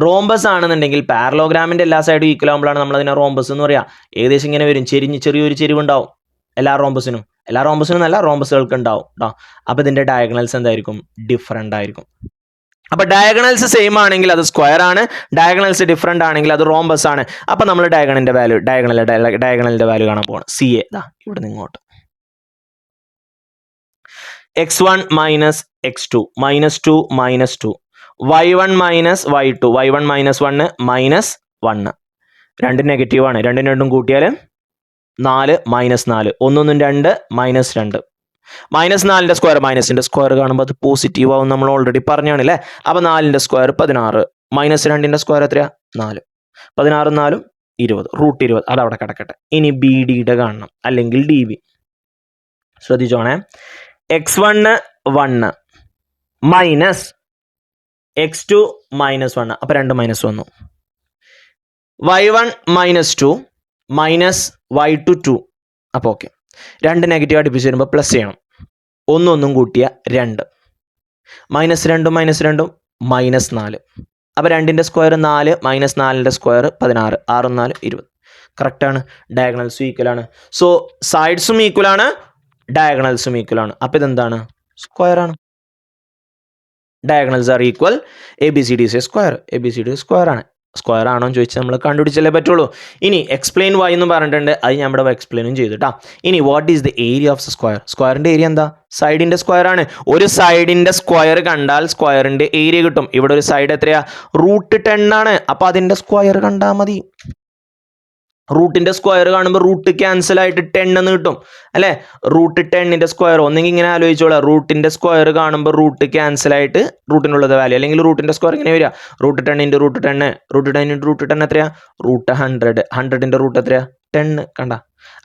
റോംബസ് ആണെന്നുണ്ടെങ്കിൽ പാരലോഗ്രാമിൻ്റെ എല്ലാ സൈഡും ഈക്വൽ ആകുമ്പോഴാണ് നമ്മൾ അതിനെ റോംബസ് എന്ന് പറയുക. ഏകദേശം ഇങ്ങനെ വരും, ചെറിയൊരു ചെരിവുണ്ടാവും എല്ലാ റോംബസിനും നല്ല റോംബസുകൾക്ക് ഉണ്ടാവും കേട്ടോ. അപ്പോൾ ഇതിൻ്റെ ഡയഗണൽസ് എന്തായിരിക്കും, ഡിഫറെൻ്റ് ആയിരിക്കും. അപ്പോൾ ഡയഗണൽസ് സെയിം ആണെങ്കിൽ അത് സ്ക്വയർ ആണ്, ഡയഗണൽസ് ഡിഫറെൻ്റ് ആണെങ്കിൽ അത് റോംബസ് ആണ്. അപ്പോൾ നമ്മൾ ഡയഗണലിൻ്റെ വാല്യൂ കാണാൻ പോകണം. സി എ ഇവിടെ നിന്ന് ഇങ്ങോട്ട് x1 - x2 -2 -2 y1 - y2 y1 -1 -1 രണ്ട് നെഗറ്റീവ് ആണ്. രണ്ടും കൂട്ടിയാൽ 4 -4 1 2 -2 -4ന്റെ സ്ക്വയർ മൈനസിൻ്റെ സ്ക്വയർ കാണുമ്പോൾ അത് പോസിറ്റീവ് ആവും. നമ്മൾ ഓൾറെഡി പറഞ്ഞാണ് അല്ലേ. അപ്പോൾ 4ന്റെ സ്ക്വയർ 16, -2ന്റെ സ്ക്വയർ എത്രയാ, 4. 16 4 20, √20. അതവിടെ കിടക്കട്ടെ. ഇനി ബി ഡിയുടെ കാണണം, അല്ലെങ്കിൽ D B. ശ്രദ്ധിച്ചോണേ, x1 1 minus x2 -1. അപ്പോൾ 2 മൈനസ് വന്നു. y1 -2 y2 2. അപ്പോൾ ഓക്കെ, രണ്ട് നെഗറ്റീവ് അടുപ്പിച്ച് വരുമ്പോൾ പ്ലസ് ചെയ്യണം. 1 കൂട്ടിയ 2, -2 -2 -4. അപ്പോൾ 2ന്റെ സ്ക്വയർ 4, -4ന്റെ സ്ക്വയർ 16, 6 4 20. കറക്റ്റാണ്. ഡയഗണൽസും ഈക്വൽ ആണ്. സോ സൈഡ്സും ഈക്വൽ ആണ്, ഡയഗണൽസും ഈക്വൽ ആണ്. അപ്പോൾ ഇതെന്താണ്, സ്ക്വയർ ആണ്. Diagonals R equal, A B C D is A square. A B C D square ആണ്. സ്ക്വയർ ആണോ എന്ന് ചോദിച്ചാൽ നമ്മൾ കണ്ടുപിടിച്ചല്ലേ പറ്റുള്ളൂ. ഇനി എക്സ്പ്ലെയിൻ വൈ എന്ന് പറഞ്ഞിട്ടുണ്ട്, അത് ഞാൻ ഇവിടെ എക്സ്പ്ലെയിനും ചെയ്തിട്ടാ. ഇനി what is the area of the square? സ്ക്വയറിൻ്റെ ഏരിയ എന്താ? സൈഡിൻ്റെ സ്ക്വയർ ആണ്. ഒരു സൈഡിൻ്റെ സ്ക്വയർ കണ്ടാൽ സ്ക്വയറിൻ്റെ ഏരിയ കിട്ടും. ഇവിടെ ഒരു സൈഡ് എത്രയാ, √10 ആണ്. അപ്പോൾ അതിൻ്റെ സ്ക്വയർ കണ്ടാൽ മതി. റൂട്ടിൻ്റെ സ്ക്വയർ കാണുമ്പോൾ റൂട്ട് ക്യാൻസൽ ആയിട്ട് 10 എന്ന് കിട്ടും അല്ലേ. √10ന്റെ സ്ക്വയർ ഒന്നെങ്കിൽ ഇങ്ങനെ ആലോചിച്ചോളാം. റൂട്ടിൻ്റെ സ്ക്വയർ കാണുമ്പോൾ റൂട്ട് ക്യാൻസൽ ആയിട്ട് റൂട്ടിനുള്ളത് വാല്യൂ, അല്ലെങ്കിൽ റൂട്ടിൻ്റെ സ്ക്വയർ ഇങ്ങനെ വരിക, √10 × √10, √10 × √10 എത്രയാ, √100. 100ന്റെ റൂട്ട് എത്രയാ, 10. കണ്ട,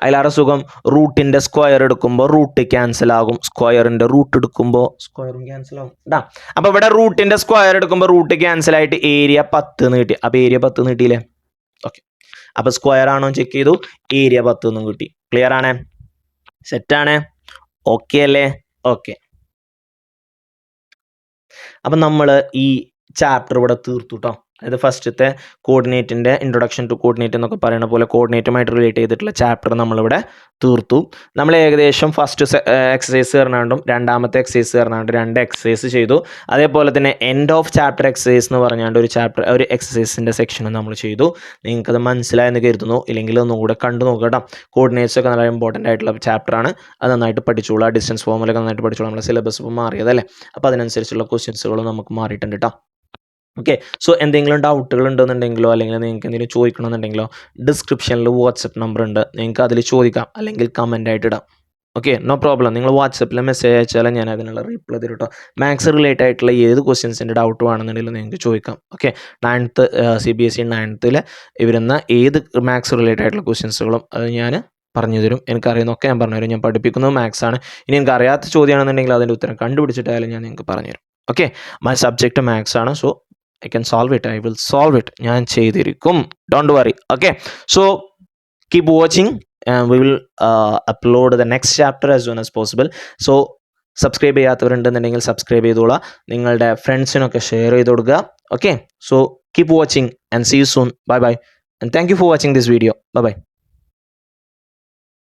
അതിലാറെ സുഖം. റൂട്ടിൻ്റെ സ്ക്വയർ എടുക്കുമ്പോൾ റൂട്ട് ക്യാൻസൽ ആകും, സ്ക്വയറിൻ്റെ റൂട്ട് എടുക്കുമ്പോൾ സ്ക്വയറും ക്യാൻസൽ ആകും. അപ്പോൾ ഇവിടെ റൂട്ടിൻ്റെ സ്ക്വയർ എടുക്കുമ്പോൾ റൂട്ട് ക്യാൻസൽ ആയിട്ട് ഏരിയ 10 എന്ന് കിട്ടി. അപ്പോൾ ഏരിയ 10 എന്ന് കിട്ടിയില്ലേ. ഓക്കെ, അപ്പോൾ സ്ക്വയർ ആണോ ചെക്ക് ചെയ്തു, ഏരിയ 10 എന്നും കിട്ടി. ക്ലിയർ ആണ്, സെറ്റാണ്, ഓക്കെ അല്ലേ? ഓക്കെ, അപ്പം നമ്മൾ ഈ ചാപ്റ്റർ ഇവിടെ തീർത്തു കേട്ടോ. അതായത് ഫസ്റ്റത്തെ കോർഡിനേറ്റിൻ്റെ ഇൻട്രൊഡക്ഷൻ ടു കോർഡിനേറ്റ് എന്നൊക്കെ പറയുന്ന പോലെ കോർഡിനേറ്റുമായിട്ട് റിലേറ്റ് ചെയ്തിട്ടുള്ള ചാപ്റ്റർ നമ്മളിവിടെ തീർത്തു. നമ്മൾ ഏകദേശം ഫസ്റ്റ് എക്സസൈസ് പറഞ്ഞാണ്ടും രണ്ടാമത്തെ എക്സസൈസ് പറഞ്ഞാണ്ട് 2 എക്സസൈസ് ചെയ്തു. അതേപോലെ തന്നെ എൻഡ് ഓഫ് ചാപ്റ്റർ എക്സസൈസ് എന്ന് പറഞ്ഞാണ്ട് ഒരു എക്സസൈസിൻ്റെ സെക്ഷൻ നമ്മൾ ചെയ്തു. നിങ്ങൾക്കത് മനസ്സിലായെന്ന് കരുതുന്നു. ഇല്ലെങ്കിൽ ഒന്നുകൂടെ കണ്ടു നോക്കുക കേട്ടോ. കോർഡിനേറ്റ്സ് ഒക്കെ നല്ല ഇമ്പോർട്ടൻ്റ് ആയിട്ടുള്ള ചാപ്റ്ററാണ്. അത് നന്നായിട്ട് പഠിച്ചോളൂ. ഡിസ്റ്റൻസ് ഫോമിലൊക്കെ നന്നായിട്ട് പഠിച്ചോളൂ. നമ്മുടെ സിലബസ് ഇപ്പോൾ മാറിയതല്ലേ, അപ്പോൾ അതിനനുസരിച്ചുള്ള ക്വസ്റ്റ്യൻസുകളും നമുക്ക് മാറിയിട്ടുണ്ട് കേട്ടോ. ഓക്കെ, സോ എന്തെങ്കിലും ഡൗട്ടുകൾ ഉണ്ടെന്നുണ്ടെങ്കിലോ അല്ലെങ്കിൽ നിങ്ങൾക്ക് എന്തെങ്കിലും ചോദിക്കണമെന്നുണ്ടെങ്കിലോ ഡിസ്ക്രിപ്ഷനിൽ വാട്സപ്പ് നമ്പർ ഉണ്ട്, നിങ്ങൾക്ക് അതിൽ ചോദിക്കാം അല്ലെങ്കിൽ കമൻ്റ് ആയിട്ട് ഇടാം. Okay, no problem. നിങ്ങൾ വാട്സപ്പിൽ മെസ്സേജ് അയച്ചാൽ ഞാൻ അതിനുള്ള റിപ്ലൈ തരും കേട്ടോ. മാത്സ് റിലേറ്റഡ് ആയിട്ടുള്ള ഏത് ക്വസ്റ്റ്യൻസിൻ്റെ ഡൗട്ട് വേണമെന്നുണ്ടെങ്കിലും നിങ്ങൾക്ക് ചോദിക്കാം. ഓക്കെ, 9th CBSE 9th വരുന്ന ഏത് മാത്സ് റിലേറ്റഡ് ആയിട്ടുള്ള ക്വസ്റ്റ്യൻസുകളും അത് ഞാൻ പറഞ്ഞു തരും. എനിക്കറിയുന്നൊക്കെ ഞാൻ പറഞ്ഞുതരും. ഞാൻ പഠിപ്പിക്കുന്നത് മാത്സ് ആണ്. ഇനി എനിക്ക് അറിയാത്ത ചോദ്യമാണെന്നുണ്ടെങ്കിൽ അതിൻ്റെ ഉത്തരം കണ്ടുപിടിച്ചിട്ടായാലും ഞാൻ നിങ്ങൾക്ക് പറഞ്ഞുതരും. ഓക്കെ, മൈ സബ്ജക്റ്റ് മാത്സ് ആണ്. So I can solve it. I will solve it. ഞാൻ ചെയ്തിരിക്കും. Don't worry. Okay. So keep watching and we will upload the next chapter as soon as possible. So subscribe ചെയ്യാത്തവരുണ്ടെന്നുണ്ടെങ്കിൽ subscribe ചെയ്തോളാം. നിങ്ങളുടെ ഫ്രണ്ട്സിനൊക്കെ share ചെയ്ത് കൊടുക്കുക. Okay, so keep watching and see you soon. Bye bye and thank you for watching this video. Bye bye.